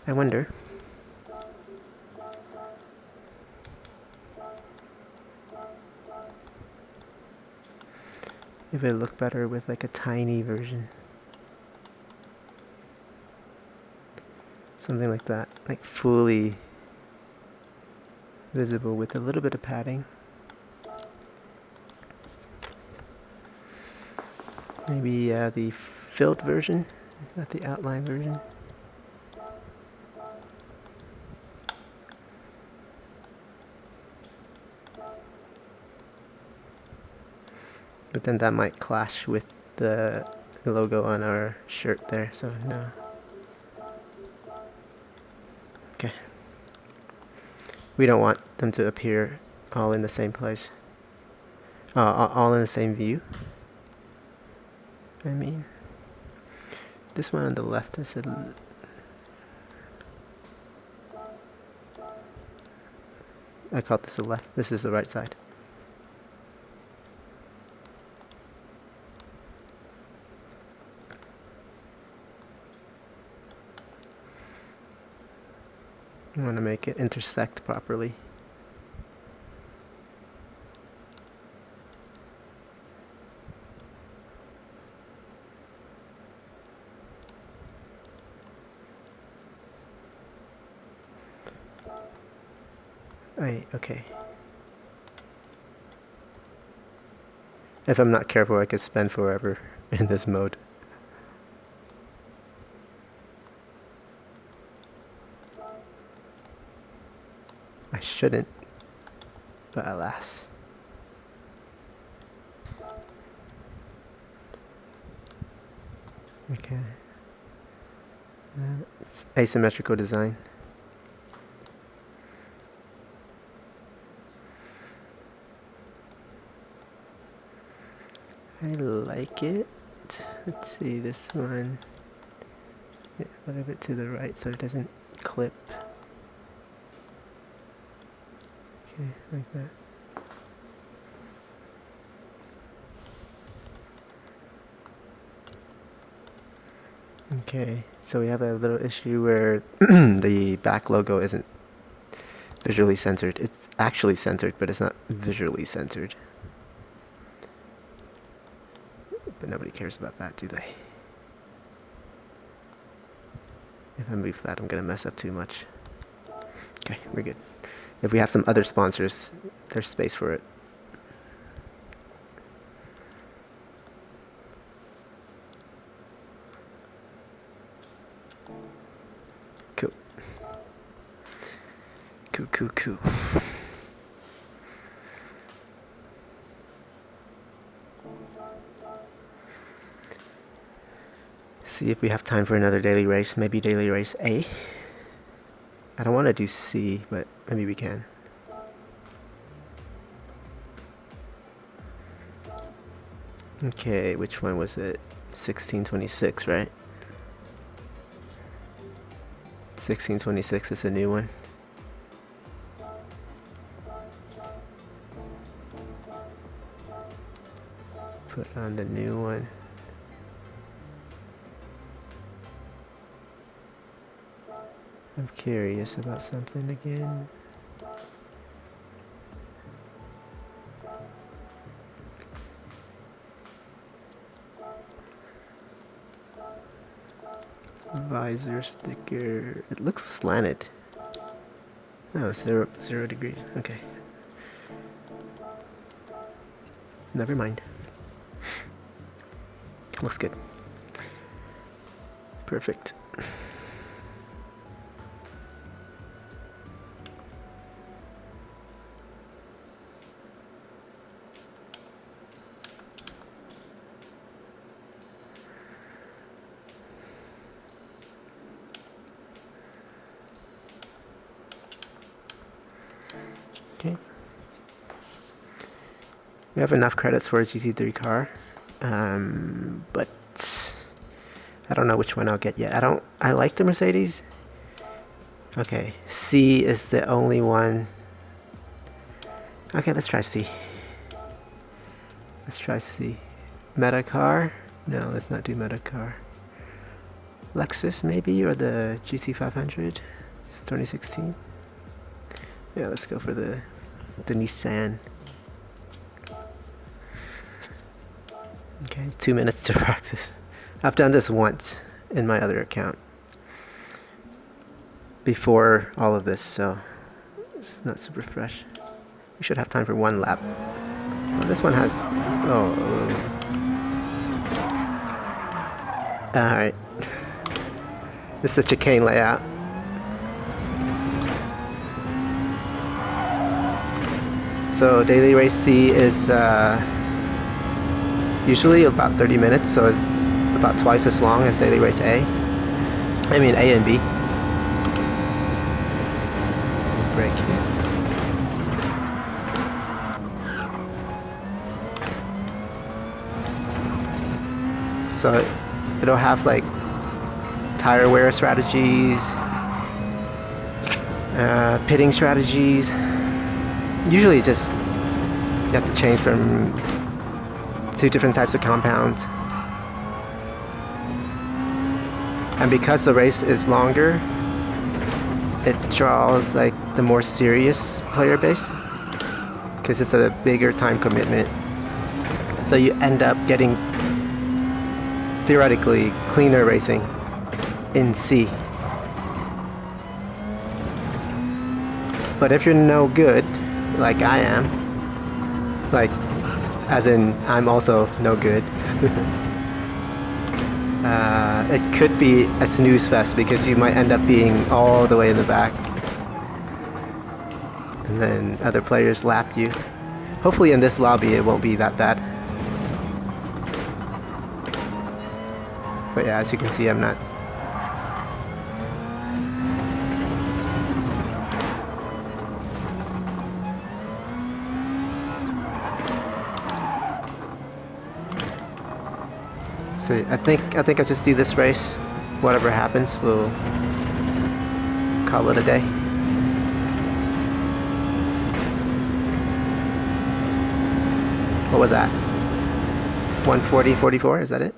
I wonder if it looked better with like a tiny version. Something like that, like fully visible with a little bit of padding. Maybe the filled version, not the outline version. But then that might clash with the logo on our shirt there, so no. Okay. We don't want them to appear all in the same place. All in the same view. I mean, this one on the left is I call this the left. This is the right side. I want to make it intersect properly. Okay. If I'm not careful, I could spend forever in this mode. I shouldn't, but alas. Okay. It's asymmetrical design. I like it. Let's see, this one. Yeah, a little bit to the right so it doesn't clip. Okay, like that. Okay, so we have a little issue where the back logo isn't visually censored. It's actually censored, but it's not visually censored. But nobody cares about that, do they? If I move that, I'm gonna mess up too much. Okay, we're good. If we have some other sponsors, there's space for it. Cool. Cool. See if we have time for another daily race. Maybe daily race A. I don't want to do C, but maybe we can. Okay, which one was it? 1626, right? 1626 is a new one. Put on the new one. I'm curious about something again. Visor sticker. It looks slanted. Oh, 0 degrees. Okay. Never mind. Looks good. Perfect. We have enough credits for a GT3 car, but I don't know which one I'll get yet. I like the Mercedes. Okay, C is the only one. Okay, let's try C. Let's try C. Meta car? No, let's not do Meta car. Lexus maybe, or the GT500. It's 2016. Yeah, let's go for the Nissan. Okay, 2 minutes to practice. I've done this once in my other account before all of this, so it's not super fresh. We should have time for one lap. Oh, this one has... Oh. Alright. This is a chicane layout. So daily race C is usually about 30 minutes, so it's about twice as long as daily race A. I mean A and B. Break here. So it'll have like tire wear strategies, pitting strategies. Usually it's just you have to change from 2 different types of compounds. And because the race is longer, it draws like the more serious player base because it's a bigger time commitment. So you end up getting theoretically cleaner racing in C. But if you're no good, like I am, like as in I'm also no good, it could be a snooze fest because you might end up being all the way in the back and then other players lap you. Hopefully in this lobby it won't be that bad. But yeah, as you can see, I'm not. So I think I'll just do this race. Whatever happens, we'll call it a day. What was that? 140.44, is that it?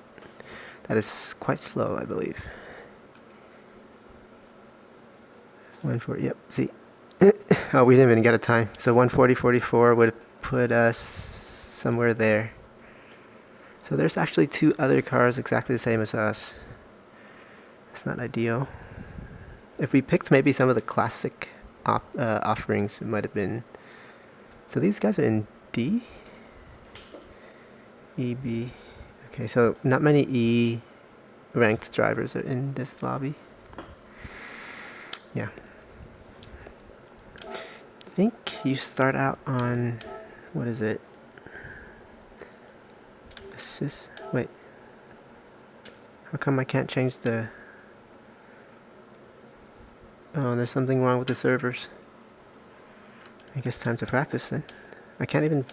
That is quite slow, I believe. 140, yep, see. Oh, we didn't even get a time. So 140.44 would put us somewhere there. So there's actually 2 other cars exactly the same as us. That's not ideal. If we picked maybe some of the classic offerings, it might have been... So these guys are in D? EB. Okay, so not many E ranked drivers are in this lobby. Yeah. I think you start out on, what is it? Assist, wait. How come I can't change the... Oh, there's something wrong with the servers. I guess time to practice then. I can't even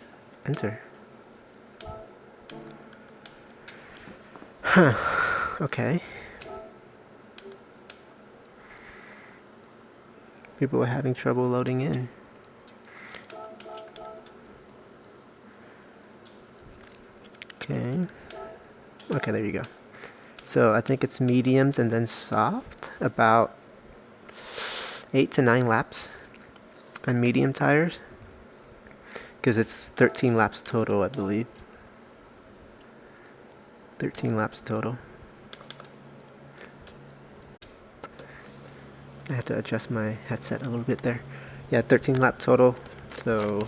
enter. Huh. Okay. People are having trouble loading in. Okay. Okay, there you go. So I think it's mediums and then soft. About 8 to 9 laps on medium tires. Because it's 13 laps total, I believe. 13 laps total. I have to adjust my headset a little bit there. Yeah, 13 lap total. So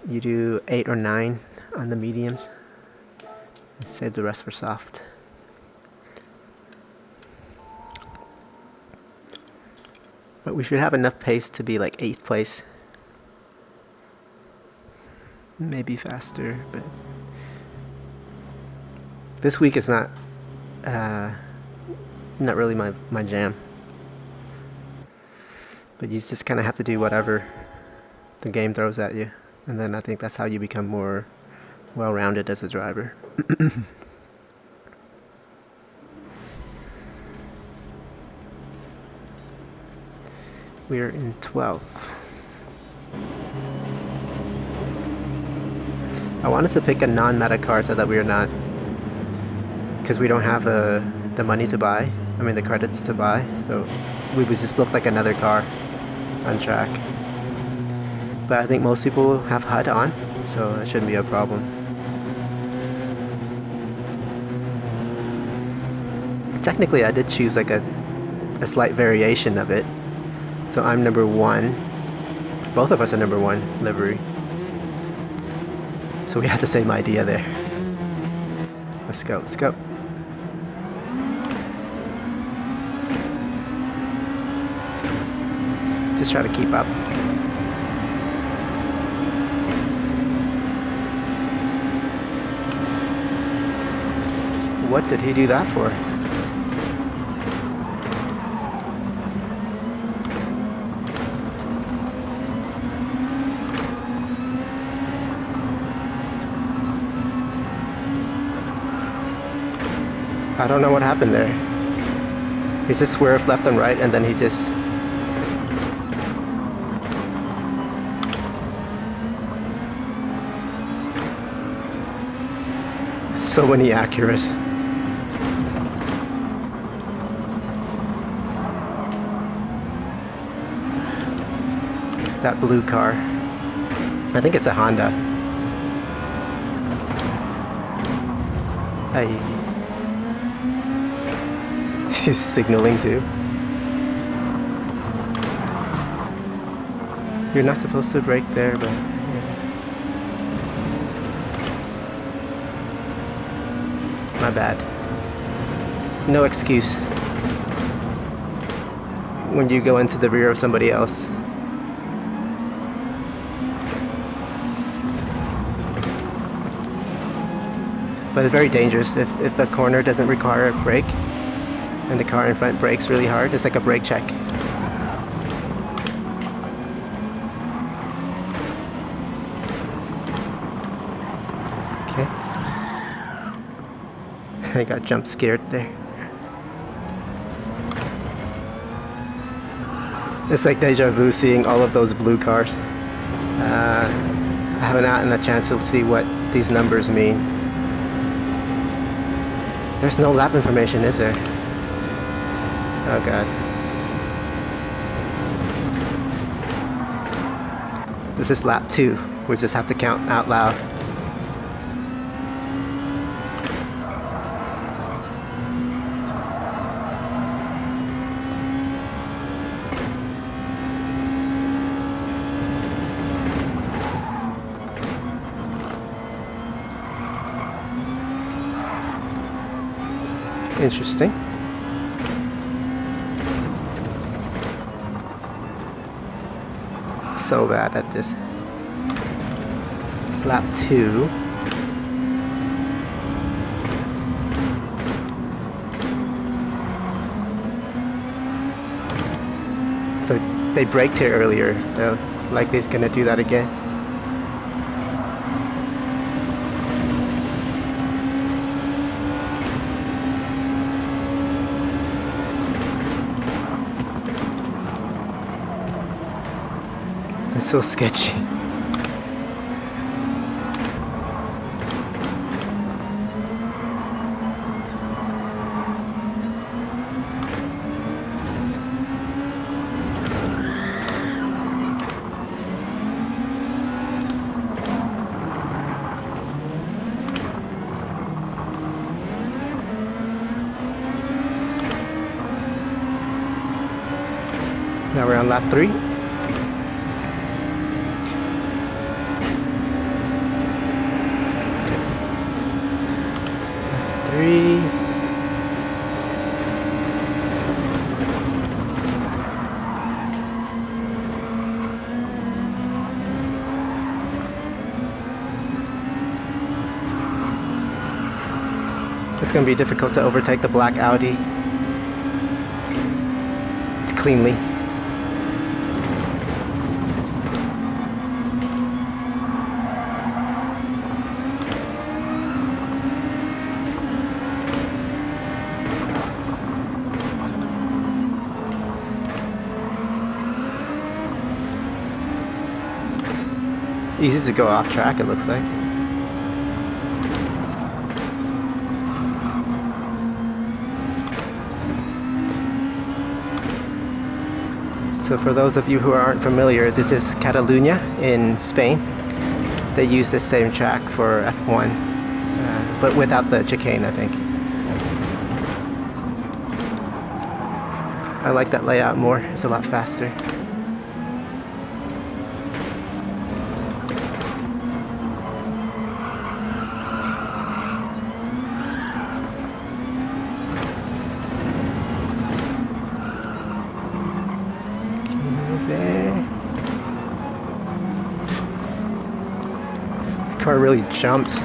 you do 8 or 9 on the mediums and save the rest for soft. But we should have enough pace to be like 8th place. Maybe faster, but this week is not really my jam. But you just kind of have to do whatever the game throws at you. And then I think that's how you become more well-rounded as a driver. We're in 12th. I wanted to pick a non-meta card so that we are not, because we don't have the money to buy, the credits to buy, so we would just look like another car on track. But I think most people have HUD on, so that shouldn't be a problem. Technically I did choose like a slight variation of it, so I'm number 1. Both of us are number 1 livery. So we have the same idea there. Let's go, let's go. Just try to keep up. What did he do that for? I don't know what happened there. He just swerved left and right, and then he just... So many Acuras. That blue car. I think it's a Honda. Hey. He's signaling too. You're not supposed to brake there, but yeah. My bad. No excuse when you go into the rear of somebody else. But it's very dangerous if the corner doesn't require a brake and the car in front brakes really hard. It's like a brake check. Okay. I got jump scared there. It's like deja vu seeing all of those blue cars. I haven't gotten a chance to see what these numbers mean. There's no lap information, is there? Oh god. This is lap 2. We just have to count out loud. Interesting. So bad at this. Lap 2. So they braked here earlier. They're likely gonna do that again. That's so sketchy. Now we're on lap 3. It's going to be difficult to overtake the black Audi cleanly. Easy to go off track, it looks like. So for those of you who aren't familiar, this is Catalunya in Spain. They use the same track for F1, but without the chicane, I think. I like that layout more, it's a lot faster. Car really jumps.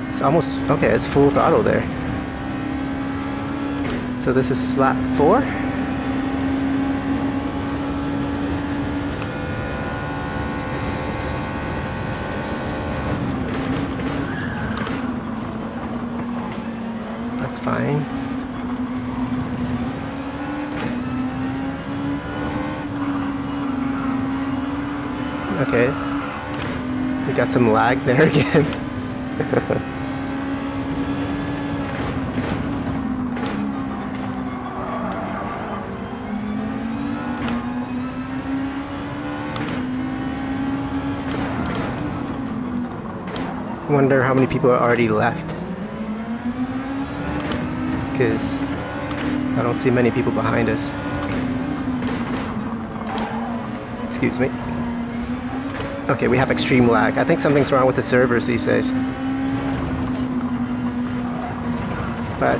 It's almost, okay, it's full throttle there. So this is lap 4. That's fine. Okay, we got some lag there again. Wonder how many people are already left, because I don't see many people behind us. Excuse me. Okay, we have extreme lag. I think something's wrong with the servers these days. But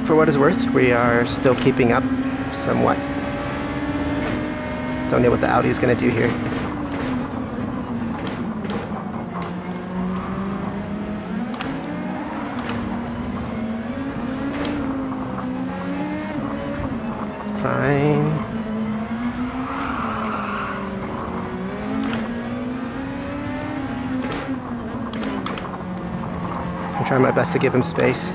for what it's worth, we are still keeping up somewhat. Don't know what the Audi is going to do here. It's fine. I'm trying my best to give him space.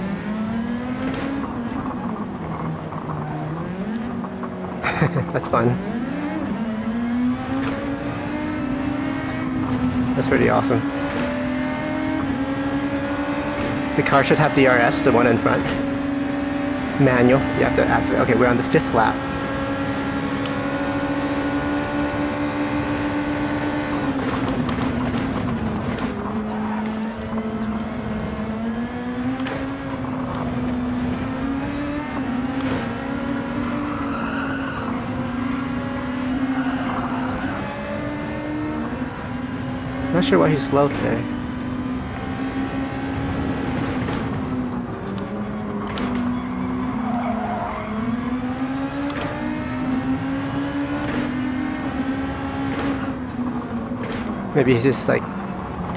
That's fun. That's pretty awesome. The car should have DRS, the one in front. Manual, you have to activate. Okay, we're on the 5th lap. Not sure why he slowed there. Maybe he's just like,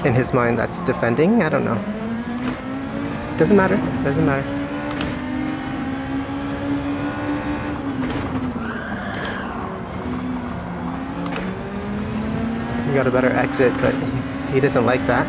in his mind that's defending? I don't know. Doesn't matter, doesn't matter. We got a better exit, but he doesn't like that.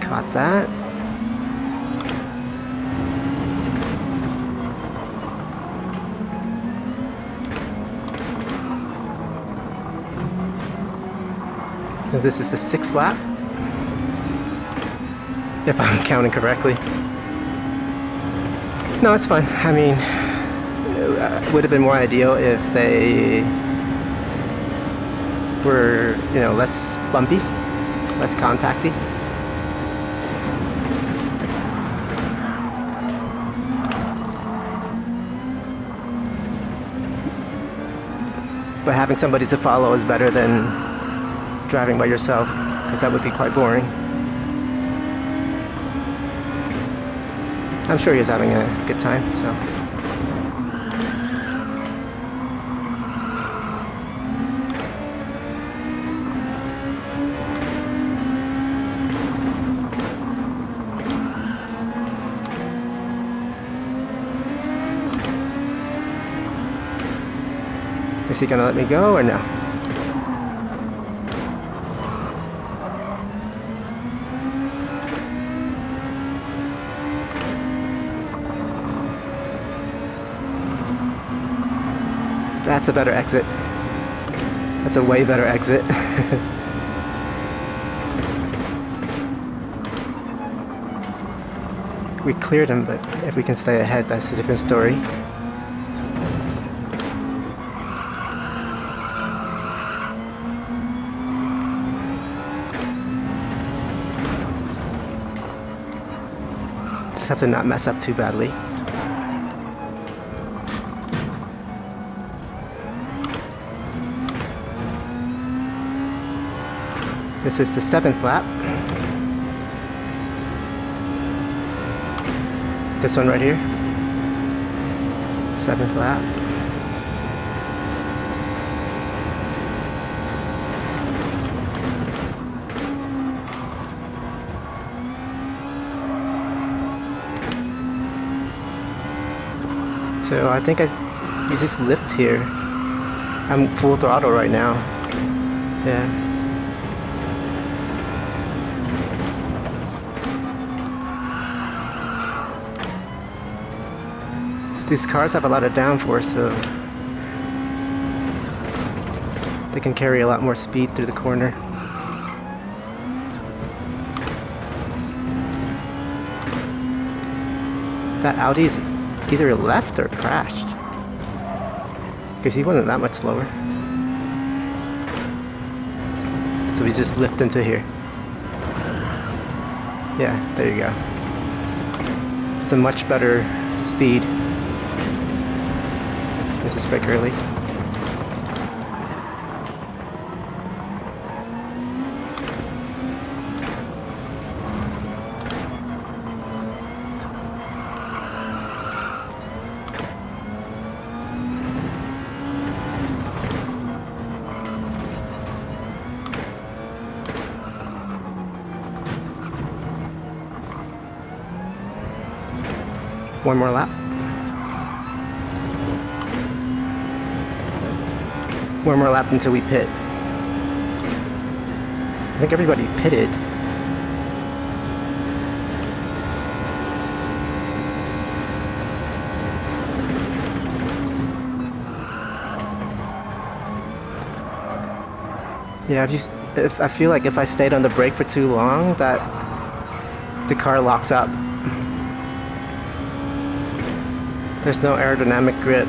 Caught that. This is the 6th lap, if I'm counting correctly. No, it's fine. I mean, it would have been more ideal if they were, you know, less bumpy, less contacty. But having somebody to follow is better than driving by yourself, because that would be quite boring. I'm sure he's having a good time, so. Is he gonna let me go or no? That's a better exit. That's a way better exit. We cleared him, but if we can stay ahead, that's a different story. Just have to not mess up too badly. This is the 7th lap. This one right here. 7th lap. So I think you just lift here. I'm full throttle right now. Yeah. These cars have a lot of downforce, so they can carry a lot more speed through the corner. That Audi's either left or crashed, because he wasn't that much slower. So we just lift into here. Yeah, there you go. It's a much better speed. This is brake early. One more lap. One more lap until we pit. I think everybody pitted. Yeah, if I feel like if I stayed on the brake for too long, that the car locks up. There's no aerodynamic grip.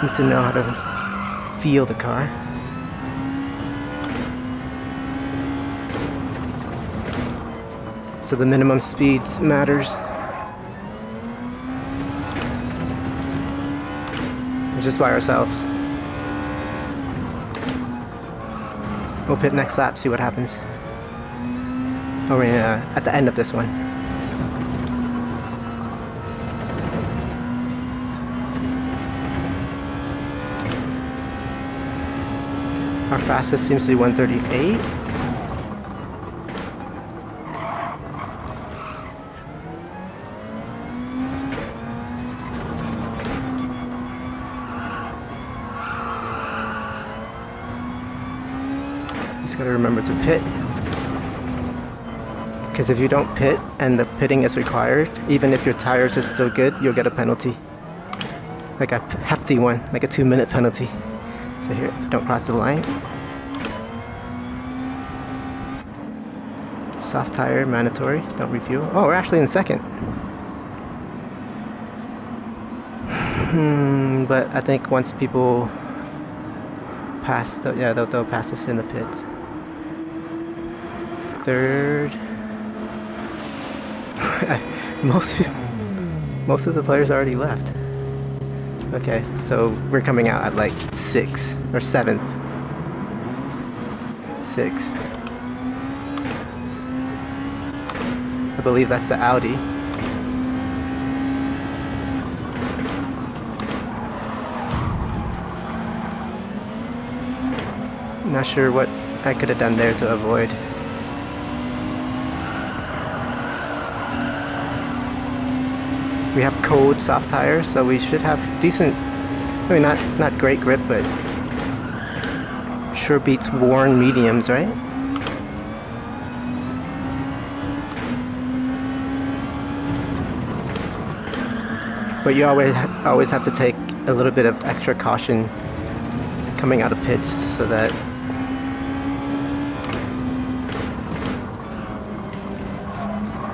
Need to know how to feel the car. So the minimum speeds matters. We're just by ourselves. We'll pit next lap, see what happens. Oh, we're at the end of this one. Our fastest seems to be 138. Just gotta remember to pit. Because if you don't pit and the pitting is required, even if your tires are still good, you'll get a penalty. Like a hefty one, like a 2-minute penalty. So here, don't cross the line. Soft tire, mandatory, don't refuel. Oh, we're actually in second. But I think once people pass, they'll pass us in the pits. Third. Most of the players already left. Okay, so we're coming out at like 6th or 7th. 6. I believe that's the Audi. Not sure what I could have done there to avoid. We have cold soft tires, so we should have decent, I mean not great grip, but sure beats worn mediums, right? But you always have to take a little bit of extra caution coming out of pits so that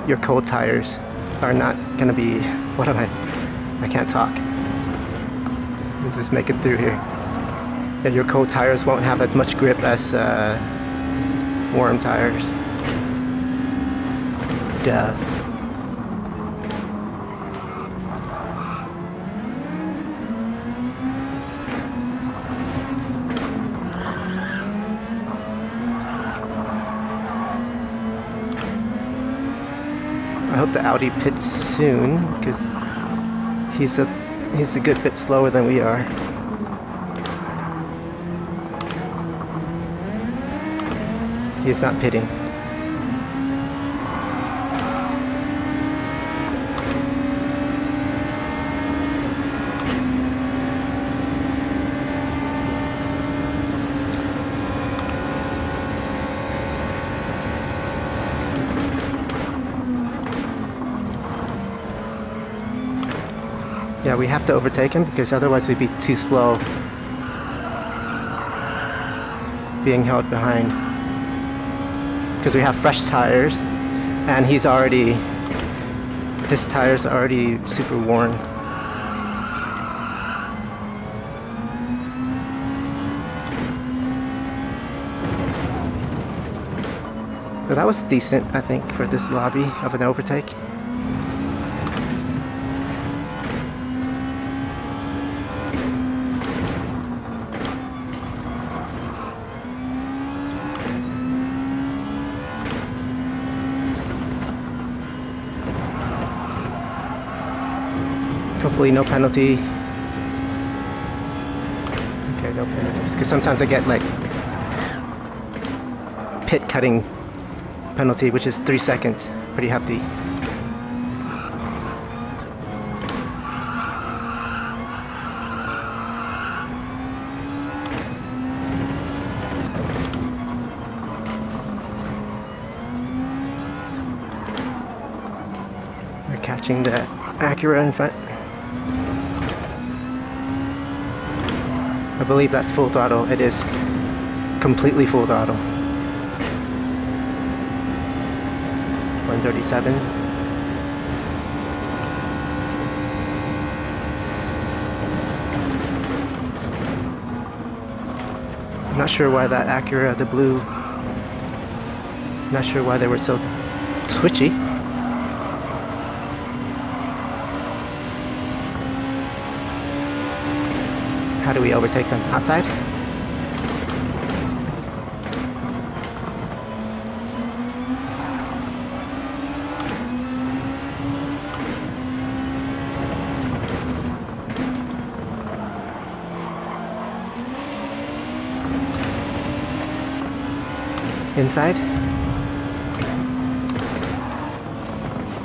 your cold tires are not going to be, I can't talk. Let's just make it through here. And your cold tires won't have as much grip as warm tires. Duh. I hope the Audi pits soon, because he's a good bit slower than we are. He's not pitting. Yeah, we have to overtake him because otherwise we'd be too slow being held behind. Because we have fresh tires and his tires are already super worn. But that was decent, I think, for this lobby of an overtake. Hopefully no penalty. Okay, no penalties. Because sometimes I get like pit cutting penalty, which is 3 seconds. Pretty hefty. We're catching the Acura in front. I believe that's full throttle. It is completely full throttle. 137. I'm not sure why that Acura, the blue, not sure why they were so twitchy. How do we overtake them? Outside? Inside?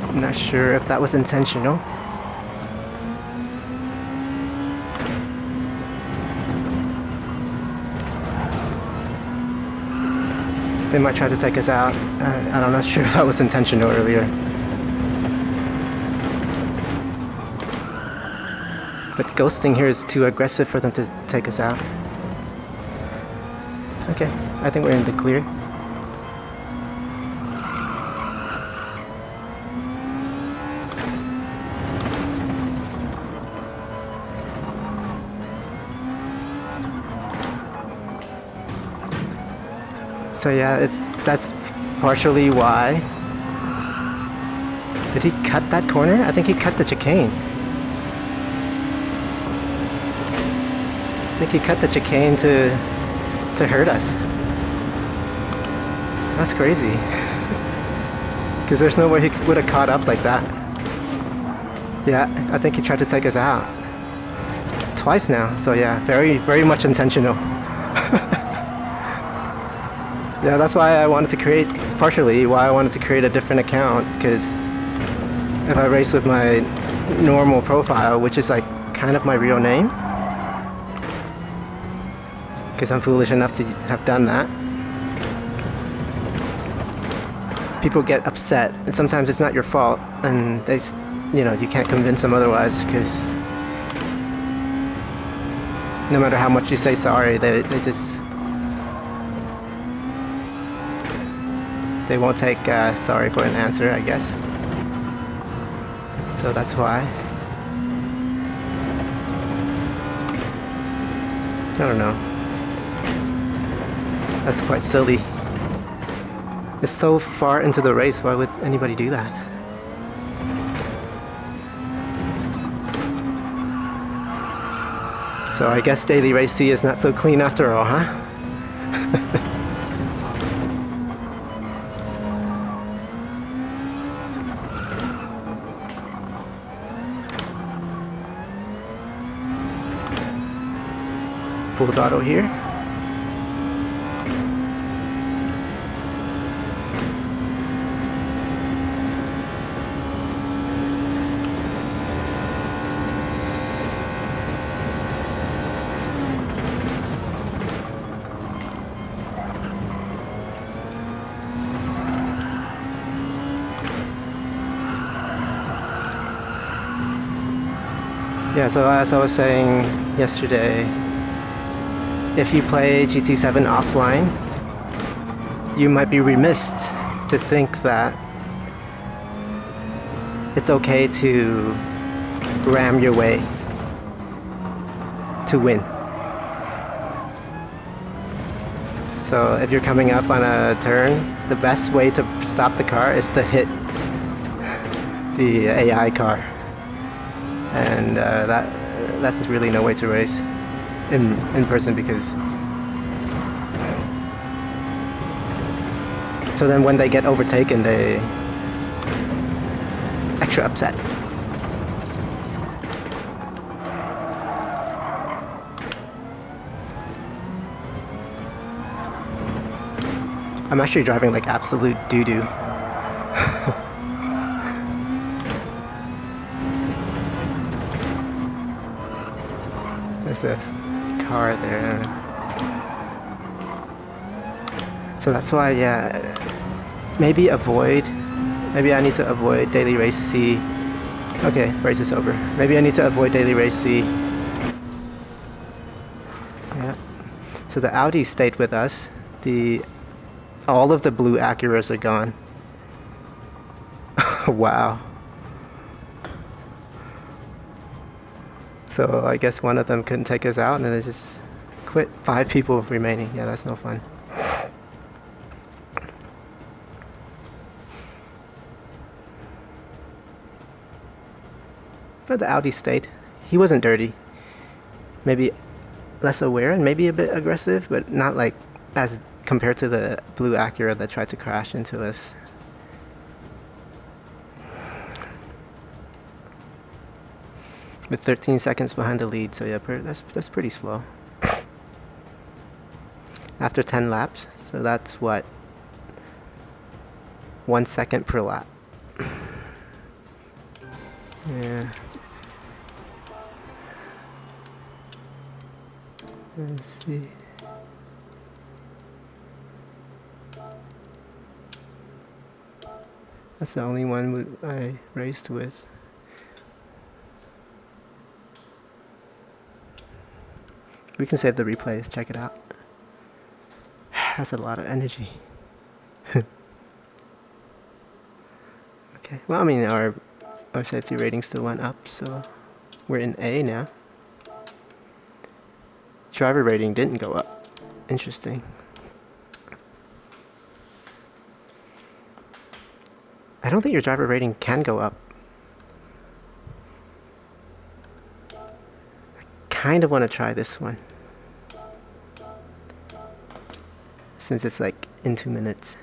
I'm not sure if that was intentional. They might try to take us out. I'm not sure if that was intentional earlier. But ghosting here is too aggressive for them to take us out. Okay, I think we're in the clear. So yeah, that's partially why. Did he cut that corner? I think he cut the chicane. I think he cut the chicane to hurt us. That's crazy. Because there's no way he would have caught up like that. Yeah, I think he tried to take us out. Twice now, so yeah, very, very much intentional. Yeah, that's why I wanted to create, partially why I wanted to create a different account, because if I race with my normal profile, which is like kind of my real name. Because I'm foolish enough to have done that. People get upset, and sometimes it's not your fault, and they, you know, you can't convince them otherwise, because no matter how much you say sorry, they just, they won't take sorry for an answer, I guess. So that's why. I don't know. That's quite silly. It's so far into the race, why would anybody do that? So I guess Daily Race C is not so clean after all, huh? Full throttle here. Yeah, so as I was saying yesterday, if you play GT7 offline, you might be remiss to think that it's okay to ram your way to win. So if you're coming up on a turn, the best way to stop the car is to hit the AI car. And that's really no way to race in person, because so then when they get overtaken, they extra upset. I'm actually driving like absolute doo-doo. There's this car there. So that's why, yeah, maybe I need to avoid Daily Race C. Okay, race is over. Maybe I need to avoid Daily Race C. Yeah. So the Audi stayed with us. All of the blue Acuras are gone. Wow. So I guess one of them couldn't take us out, and then they just quit. 5 people remaining. Yeah, that's no fun. But the Audi stayed. He wasn't dirty. Maybe less aware and maybe a bit aggressive, but not like as compared to the blue Acura that tried to crash into us. With 13 seconds behind the lead, so yeah, that's pretty slow. After 10 laps, so that's what, 1 second per lap. Yeah. Let's see. That's the only one I raced with. We can save the replays, check it out. That's a lot of energy. Okay, well, I mean, our safety rating still went up, so we're in A now. Driver rating didn't go up. Interesting. I don't think your driver rating can go up. I kind of want to try this one, since it's like in 2 minutes.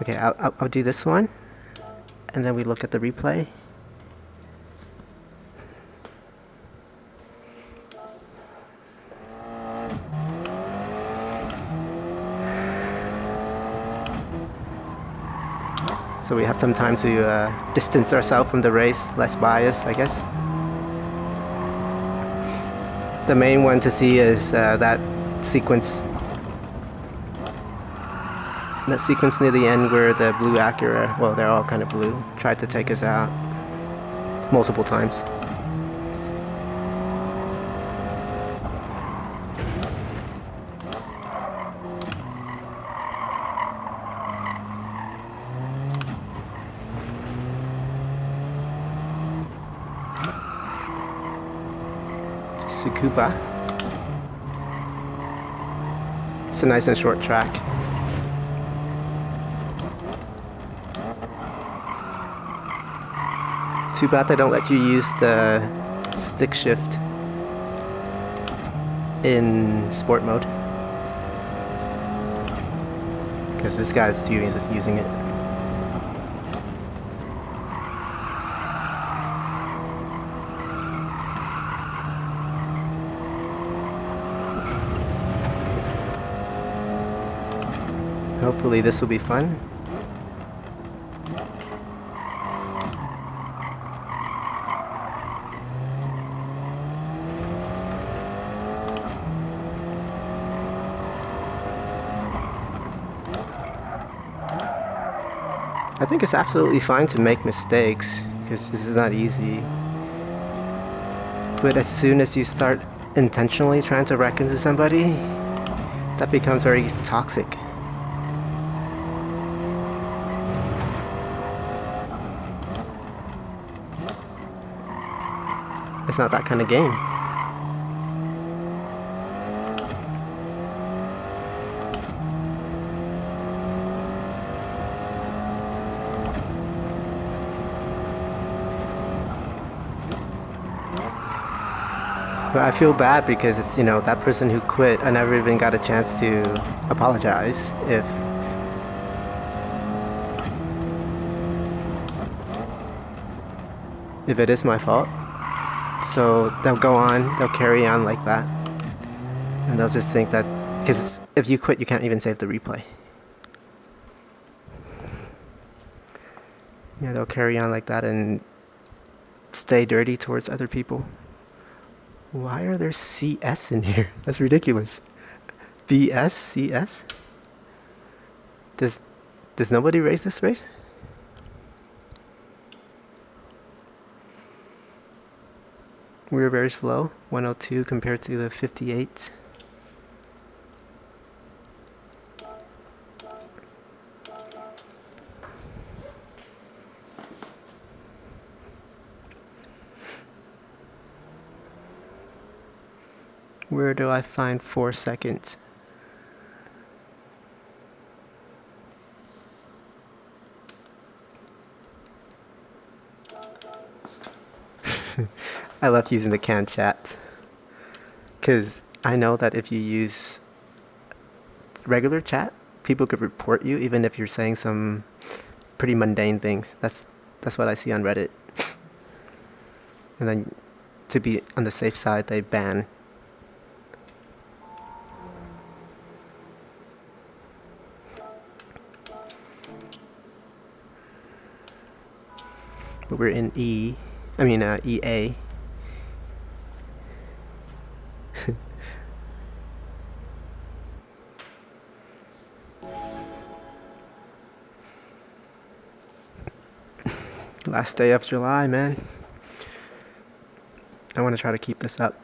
Okay, I'll do this one, and then we look at the replay. So we have some time to distance ourselves from the race, less bias, I guess. The main one to see is that sequence near the end where the blue Acura, well, they're all kind of blue, tried to take us out multiple times. Tsukuba. It's a nice and short track. Too bad they don't let you use the stick shift in sport mode, because this guy's using it. Hopefully this will be fun. I think it's absolutely fine to make mistakes, because this is not easy. But as soon as you start intentionally trying to wreck into somebody, that becomes very toxic. It's not that kind of game. But I feel bad because it's, you know, that person who quit, I never even got a chance to apologize if it is my fault. So they'll go on, they'll carry on like that. And they'll just think that, because if you quit, you can't even save the replay. Yeah, they'll carry on like that and stay dirty towards other people. Why are there CS in here? That's ridiculous. BS, CS? Does nobody race this race? We were very slow, 102 compared to the 58. Where do I find 4 seconds? I love using the canned chat, because I know that if you use regular chat, people could report you even if you're saying some pretty mundane things. That's what I see on Reddit. And then to be on the safe side, they ban. But we're in EA. Last day of July, man. I want to try to keep this up.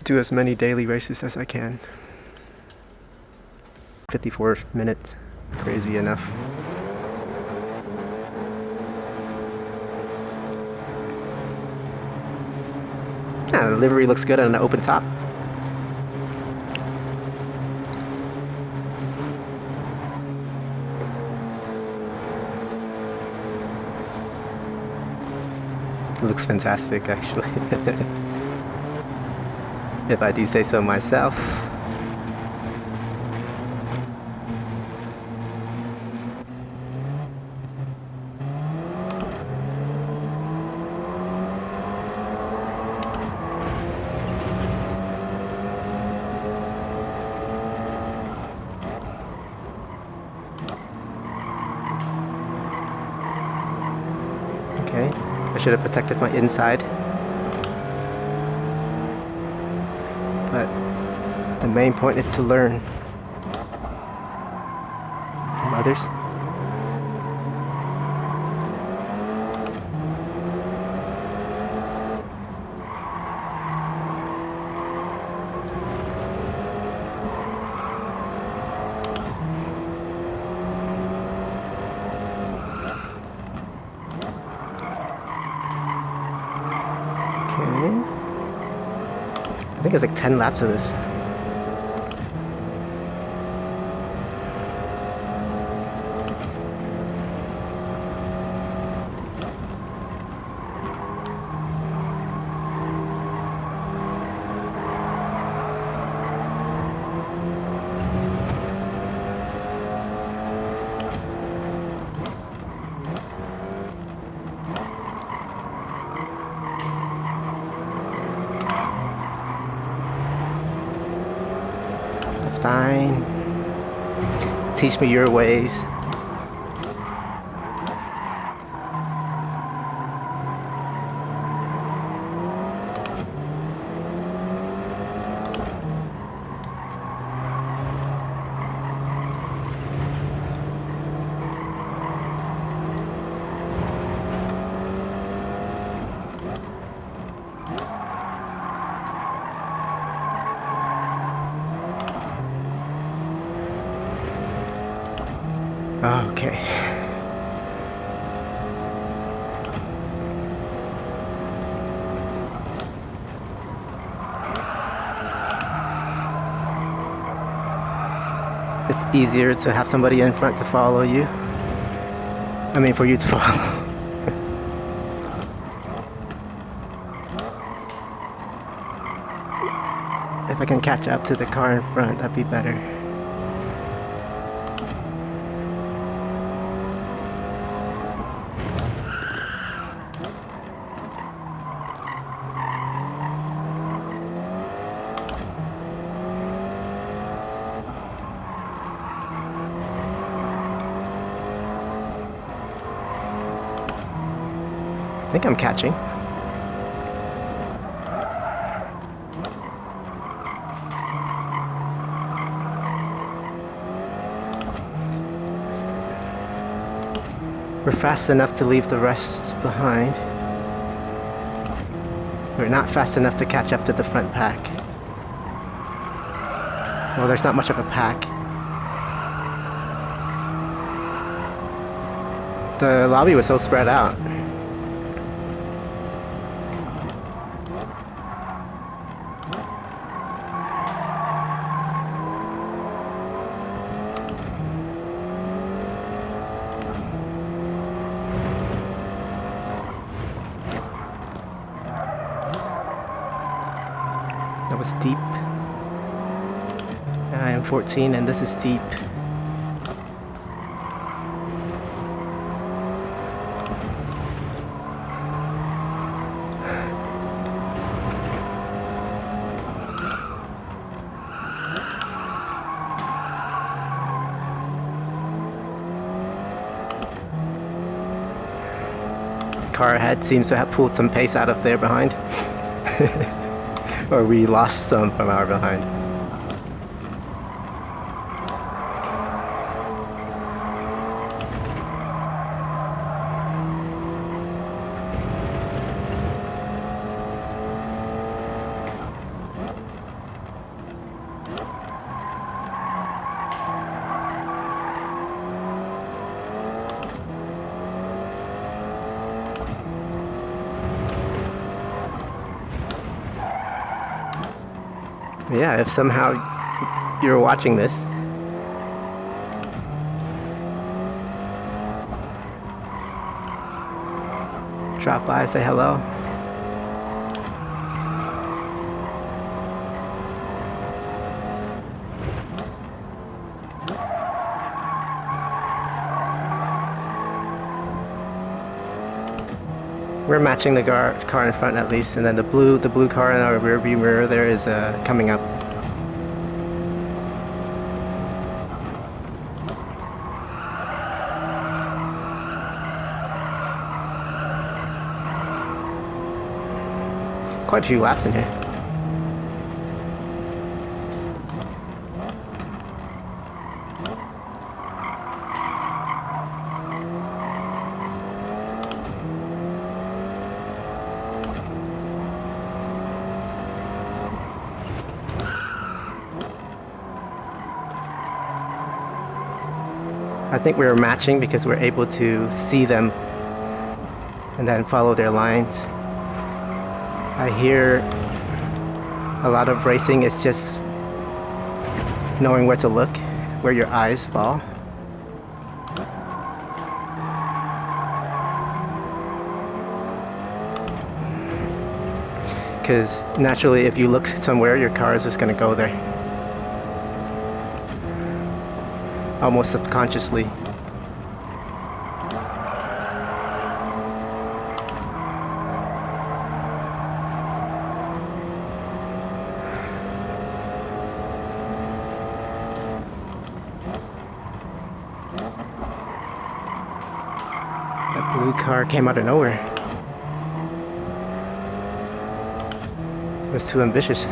Do as many daily races as I can. 54 minutes. Crazy enough. Yeah, the livery looks good on an open top. It looks fantastic, actually. If I do say so myself. Okay, I should have protected my inside. But the main point is to learn from others. Okay. I think it's like 10 laps of this. That's fine. Teach me your ways. Okay. It's easier to have somebody in front to follow you. I mean, for you to follow. If I can catch up to the car in front, that'd be better. I think I'm catching. We're fast enough to leave the rest behind. We're not fast enough to catch up to the front pack. Well, there's not much of a pack. The lobby was so spread out. That was deep. I am 14 and this is deep. Car ahead seems to have pulled some pace out of there behind. Or we lost some from our behind. Yeah, if somehow you're watching this, drop by, say hello. We're matching the car in front at least, and then the blue car in our rearview mirror there is coming up. quite a few laps in here. I think we were matching because we're able to see them and then follow their lines. I hear a lot of racing is just knowing where to look, where your eyes fall. Because naturally, if you look somewhere, your car is just going to go there. Almost subconsciously. That blue car came out of nowhere. It was too ambitious.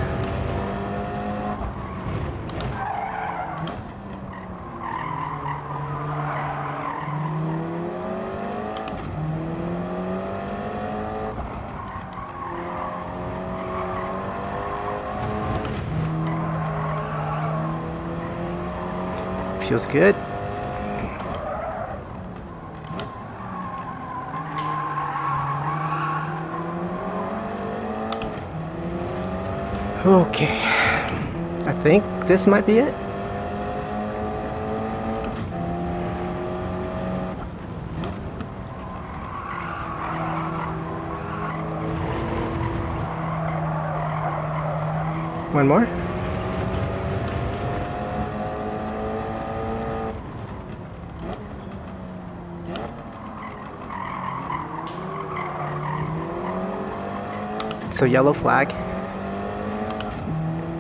Feels good. Okay, I think this might be it. One more. So yellow flag.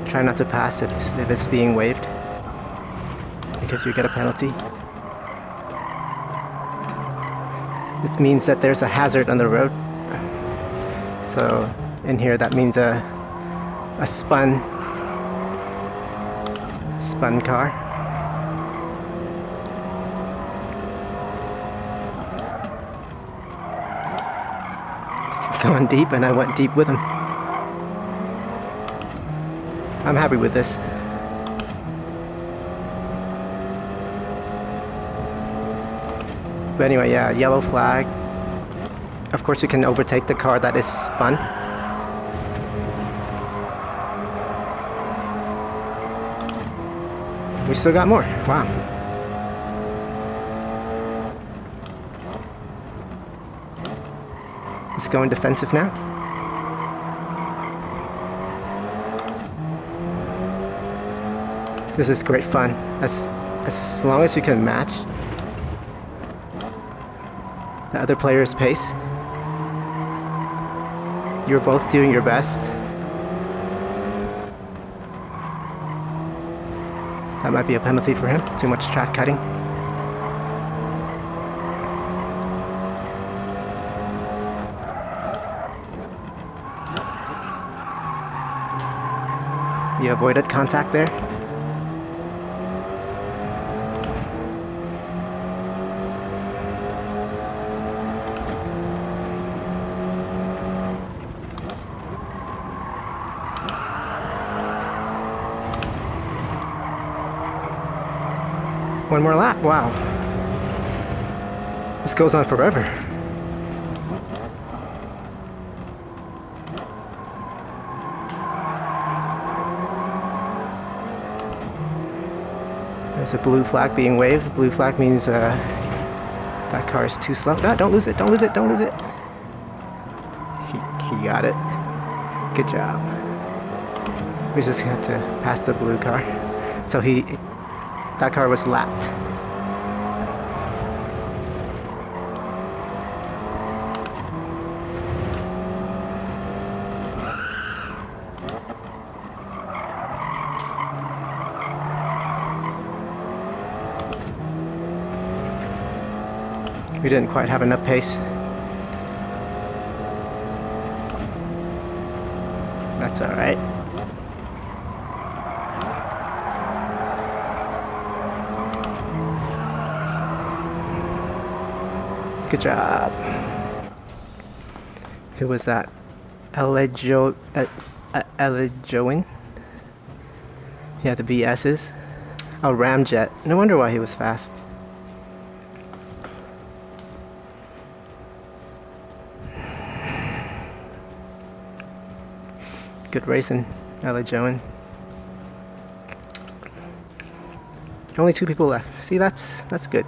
Try not to pass if it's being waved, because you get a penalty. It means that there's a hazard on the road. So in here that means a spun car. He's going deep, and I went deep with him. I'm happy with this. But anyway, yeah, yellow flag. Of course you can overtake the car that is spun. We still got more. Wow. Let's go in defensive now. This is great fun. As long as you can match the other player's pace, you're both doing your best. That might be a penalty for him. Too much track cutting. You avoided contact there. One more lap. Wow. This goes on forever. There's a blue flag being waved. Blue flag means that car is too slow. No, don't lose it. Don't lose it. Don't lose it. He got it. Good job. We just have to pass the blue car. So that car was lapped. We didn't quite have enough pace. That's alright. Good job. Who was that? Elejoin? Yeah, the BS's. Oh, Ramjet. No wonder why he was fast. Good racing, Elejoin. Only 2 people left. See, that's good.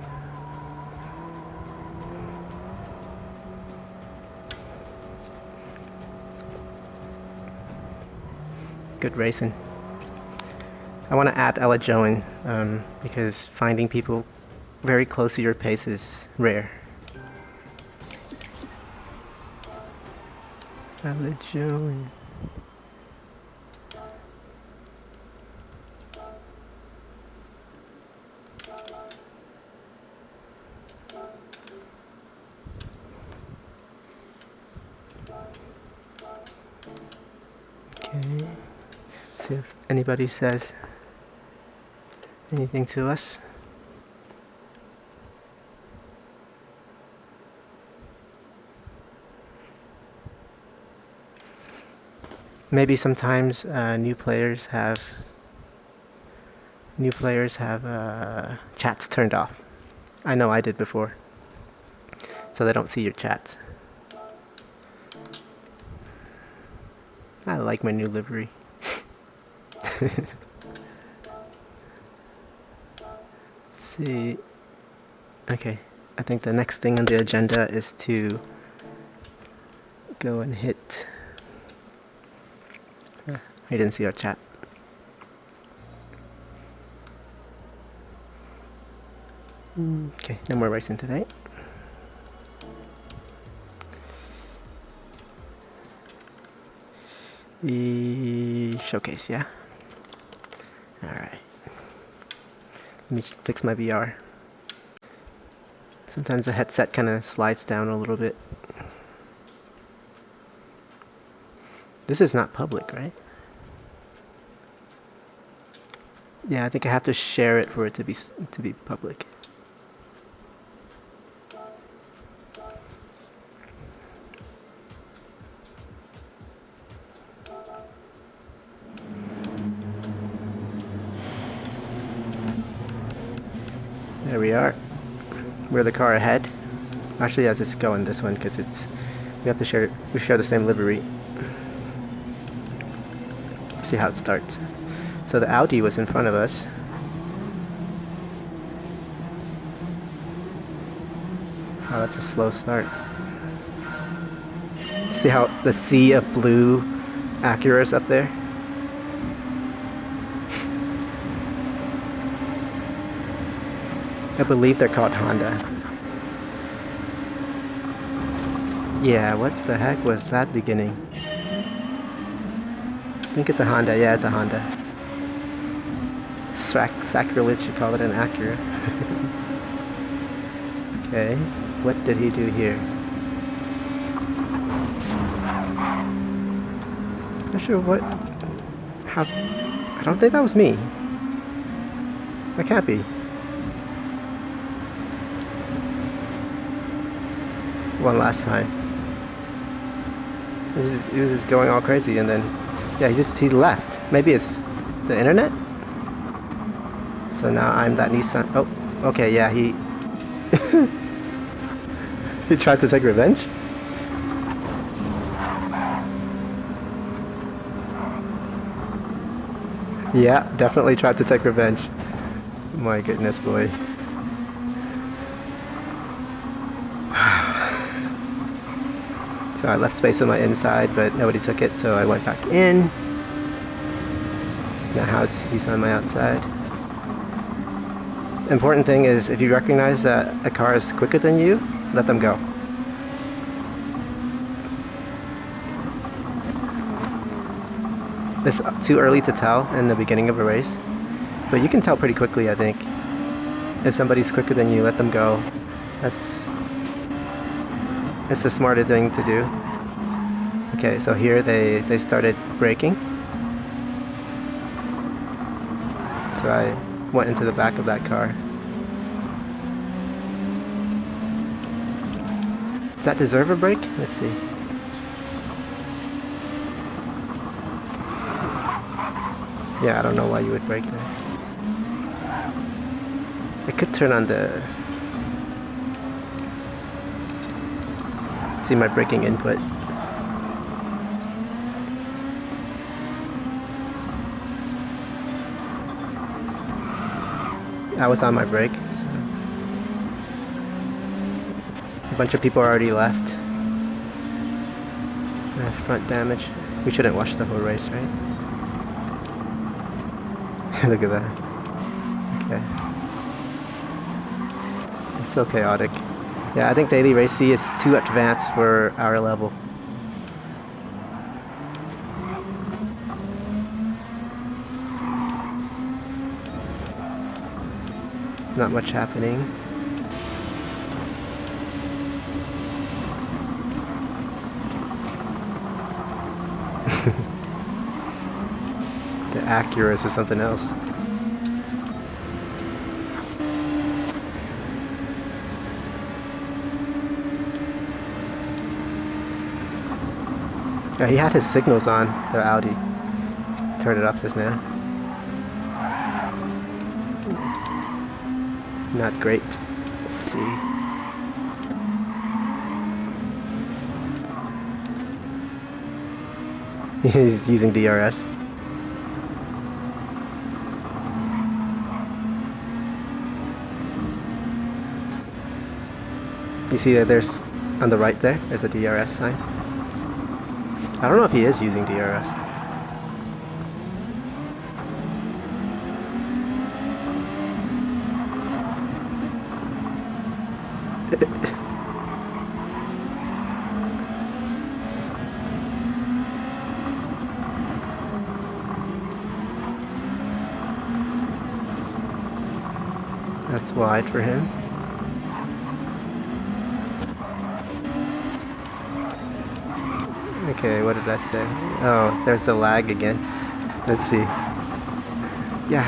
Good racing. I want to add Elejoin because finding people very close to your pace is rare. Elejoin. Okay. See if anybody says anything to us. Maybe sometimes new players have chats turned off. I know I did before, so they don't see your chats. I like my new livery. Let's see. Okay, I think the next thing on the agenda is to go and hit. I didn't see our chat. Okay, no more racing today. The showcase, yeah? Alright. Let me fix my VR. Sometimes the headset kind of slides down a little bit. This is not public, right? Yeah, I think I have to share it for it to be public. There we are. We're the car ahead. Actually, I'll just go in this one because we have to share. We share the same livery. See how it starts. So the Audi was in front of us. Oh, that's a slow start. See how the sea of blue Acuras up there? I believe they're called Honda. Yeah, what the heck was that beginning? I think it's a Honda. Yeah, it's a Honda. Sacrilege to call it an Acura. Okay, what did he do here? Not sure what. How? I don't think that was me. That can't be. One last time. He was just going all crazy, and then yeah, he left. Maybe it's the internet. So now I'm that Nissan. Oh, okay, yeah, he he tried to take revenge. Yeah, definitely tried to take revenge. My goodness, boy. So I left space on my inside, but nobody took it, so I went back in. Now he's on my outside. Important thing is, if you recognize that a car is quicker than you, let them go. It's too early to tell in the beginning of a race, but you can tell pretty quickly, I think. If somebody's quicker than you, let them go. That's the smarter thing to do. Okay, so here they started braking. So I went into the back of that car. Does that deserve a brake? Let's see. Yeah, I don't know why you would brake there. I could turn on the... See my braking input. I was on my brake, so... A bunch of people already left. Front damage. We shouldn't watch the whole race, right? Look at that. Okay. It's so chaotic. Yeah, I think Daily Race C is too advanced for our level. It's not much happening. The Acuras or something else. Yeah, he had his signals on, the Audi. He turned it off just now. Not great. Let's see. He's using DRS. You see that there's, on the right there's a DRS sign. I don't know if he is using DRS. That's wide for him. Okay, what did I say? Oh, there's the lag again. Let's see. Yeah,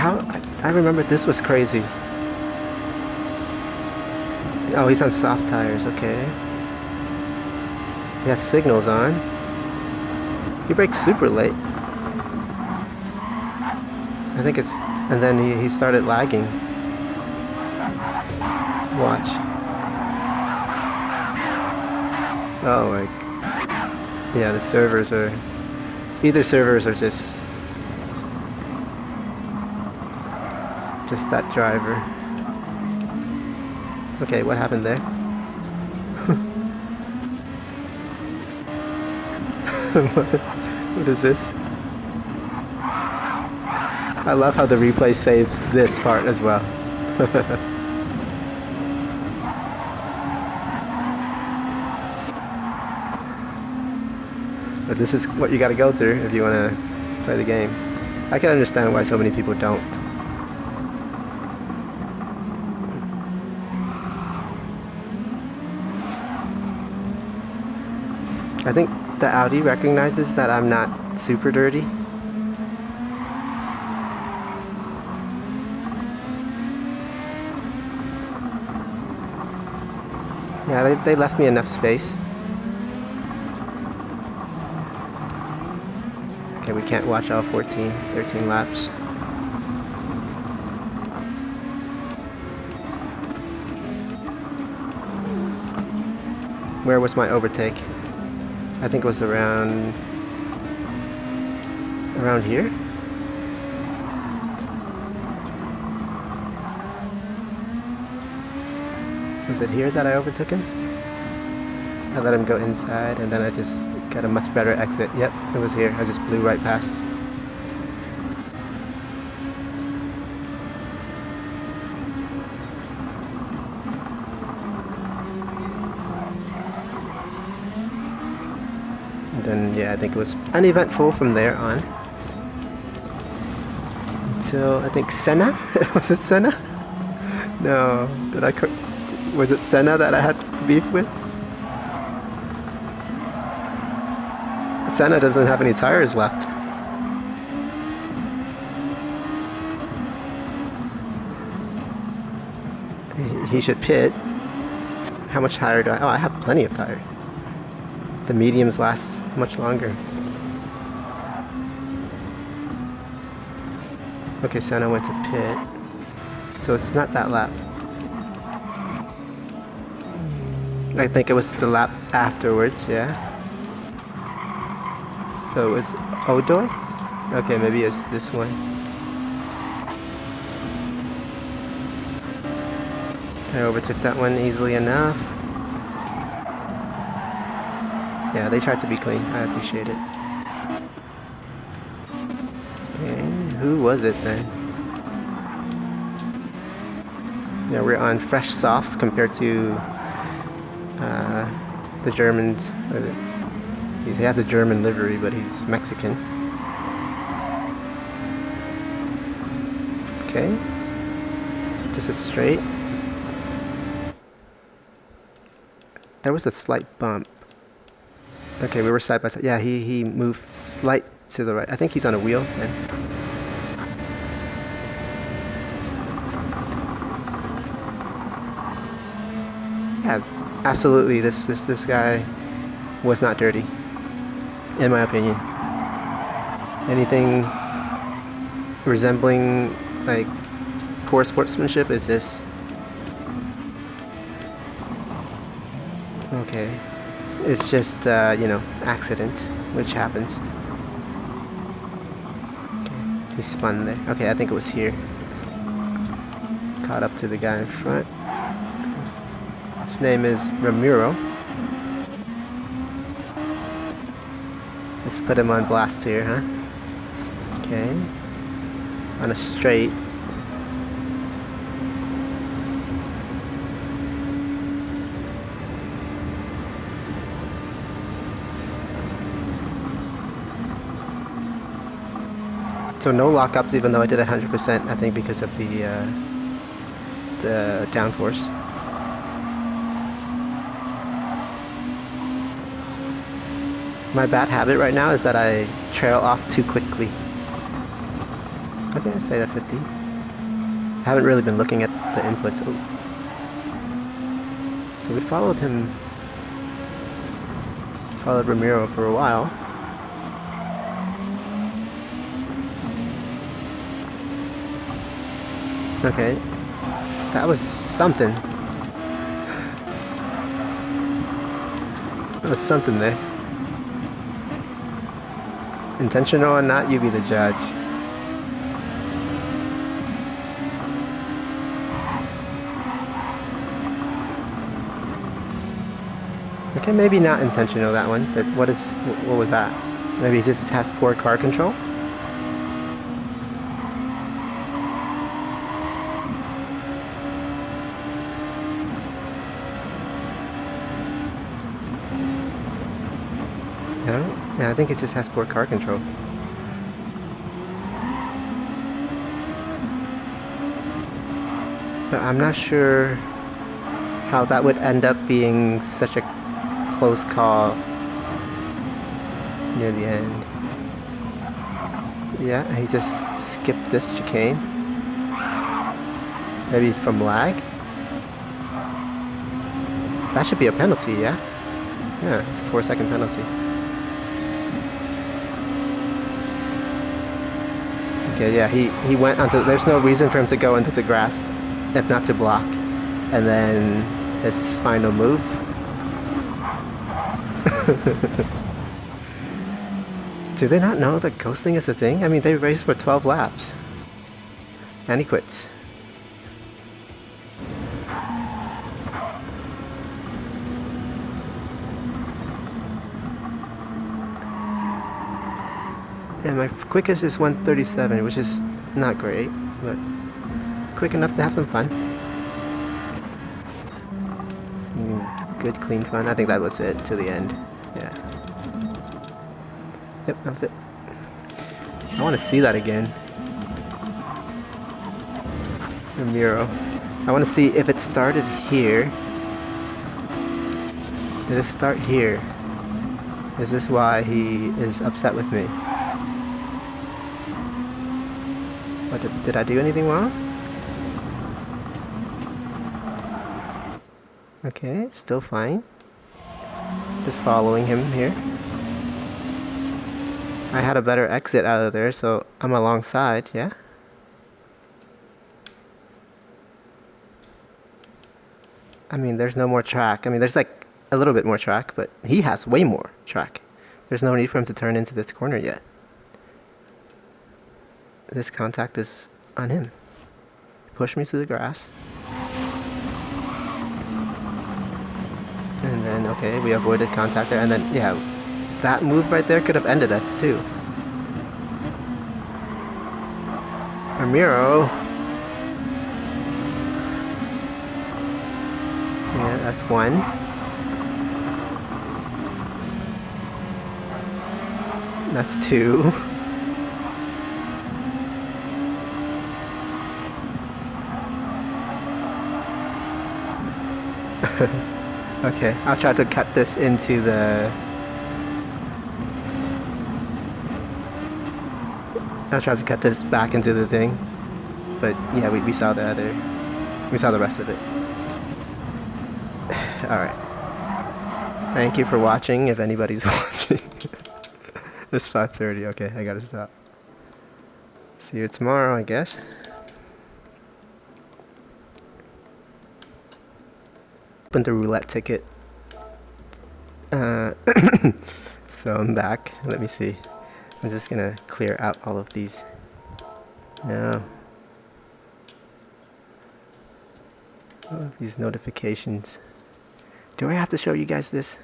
I remember this was crazy. Oh, he's on soft tires, okay. He has signals on. He brakes super late. I think it's... And then he started lagging. Watch. Oh my... Yeah, the servers are... Either servers are just that driver. Okay, what happened there? What is this? I love how the replay saves this part as well. But this is what you gotta go through if you wanna play the game. I can understand why so many people don't. I think the Audi recognizes that I'm not super dirty. Yeah, they left me enough space. Okay, we can't watch all 13 laps. Where was my overtake? I think it was around here. Was it here that I overtook him? I let him go inside and then I just got a much better exit. Yep, it was here. I just blew right past. And then, yeah, I think it was uneventful from there on. Until, I think, Senna? Was it Senna? No, was it Senna that I had beef with? Senna doesn't have any tires left. He should pit. How much tire do I? Oh, I have plenty of tire. The mediums last much longer. Okay, Senna went to pit. So it's not that lap. I think it was the lap afterwards, yeah. So is Odoi? Okay, maybe it's this one. I overtook that one easily enough. Yeah, they tried to be clean. I appreciate it. Okay, who was it then? Yeah, we're on fresh softs compared to the Germans. He has a German livery, but he's Mexican. Okay, just a straight. There was a slight bump. Okay, we were side by side. Yeah, he moved slight to the right. I think he's on a wheel then. Yeah, absolutely. This guy was not dirty, in my opinion. Anything resembling like poor sportsmanship is just okay. It's just you know, accidents, which happens. Okay, he spun there. Okay, I think it was here. Caught up to the guy in front. His name is Ramiro. Let's put him on blast here, huh? Okay. On a straight. So no lockups, even though I did 100%, I think because of the downforce. My bad habit right now is that I trail off too quickly. Okay, I stayed at 50. I haven't really been looking at the inputs. Oh. So we followed him, followed Ramiro for a while. Okay, that was something. There was something there. Intentional or not, you be the judge. Okay, maybe not intentional, that one. But what was that? Maybe he just has poor car control? Yeah, I think it just has poor car control. But I'm not sure how that would end up being such a close call near the end. Yeah, he just skipped this chicane. Maybe from lag? That should be a penalty, yeah? Yeah, it's a 4-second penalty. Okay, yeah, he went onto, there's no reason for him to go into the grass, if not to block. And then his final move. Do they not know that ghosting is a thing? I mean, they raced for 12 laps. And he quits. And my quickest is 137, which is not great, but quick enough to have some fun. Some good, clean fun. I think that was it to the end. Yeah. Yep, that was it. I want to see that again. Ramiro. I want to see if it started here. Did it start here? Is this why he is upset with me? What did I do anything wrong? Okay, still fine. Just following him here. I had a better exit out of there, so I'm alongside, yeah? I mean, there's no more track. I mean, there's like a little bit more track, but he has way more track. There's no need for him to turn into this corner yet. This contact is on him. Push me to the grass. And then, okay, we avoided contact there. And then, yeah, that move right there could have ended us too. Ramiro. Yeah, that's one. That's two. Okay, I'll try to cut this into the... I'll try to cut this back into the thing. But yeah, we saw the other... We saw the rest of it. Alright. Thank you for watching, if anybody's watching. It's 5:30, okay, I gotta stop. See you tomorrow, I guess. Open the roulette ticket. So I'm back. Let me see. I'm just gonna clear out all of these. No. All of these notifications. Do I have to show you guys this?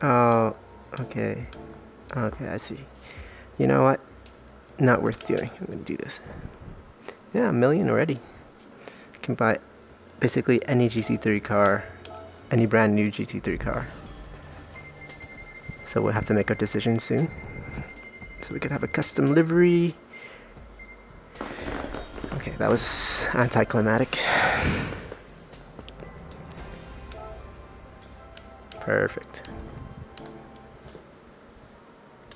Oh, okay. Okay, I see. You know what? Not worth doing. I'm gonna do this. Yeah, $1 million already. I can buy basically any GT3 car, any brand new GT3 car. So we'll have to make our decision soon. So we could have a custom livery. Okay, that was anticlimactic. Perfect.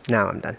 Now I'm done.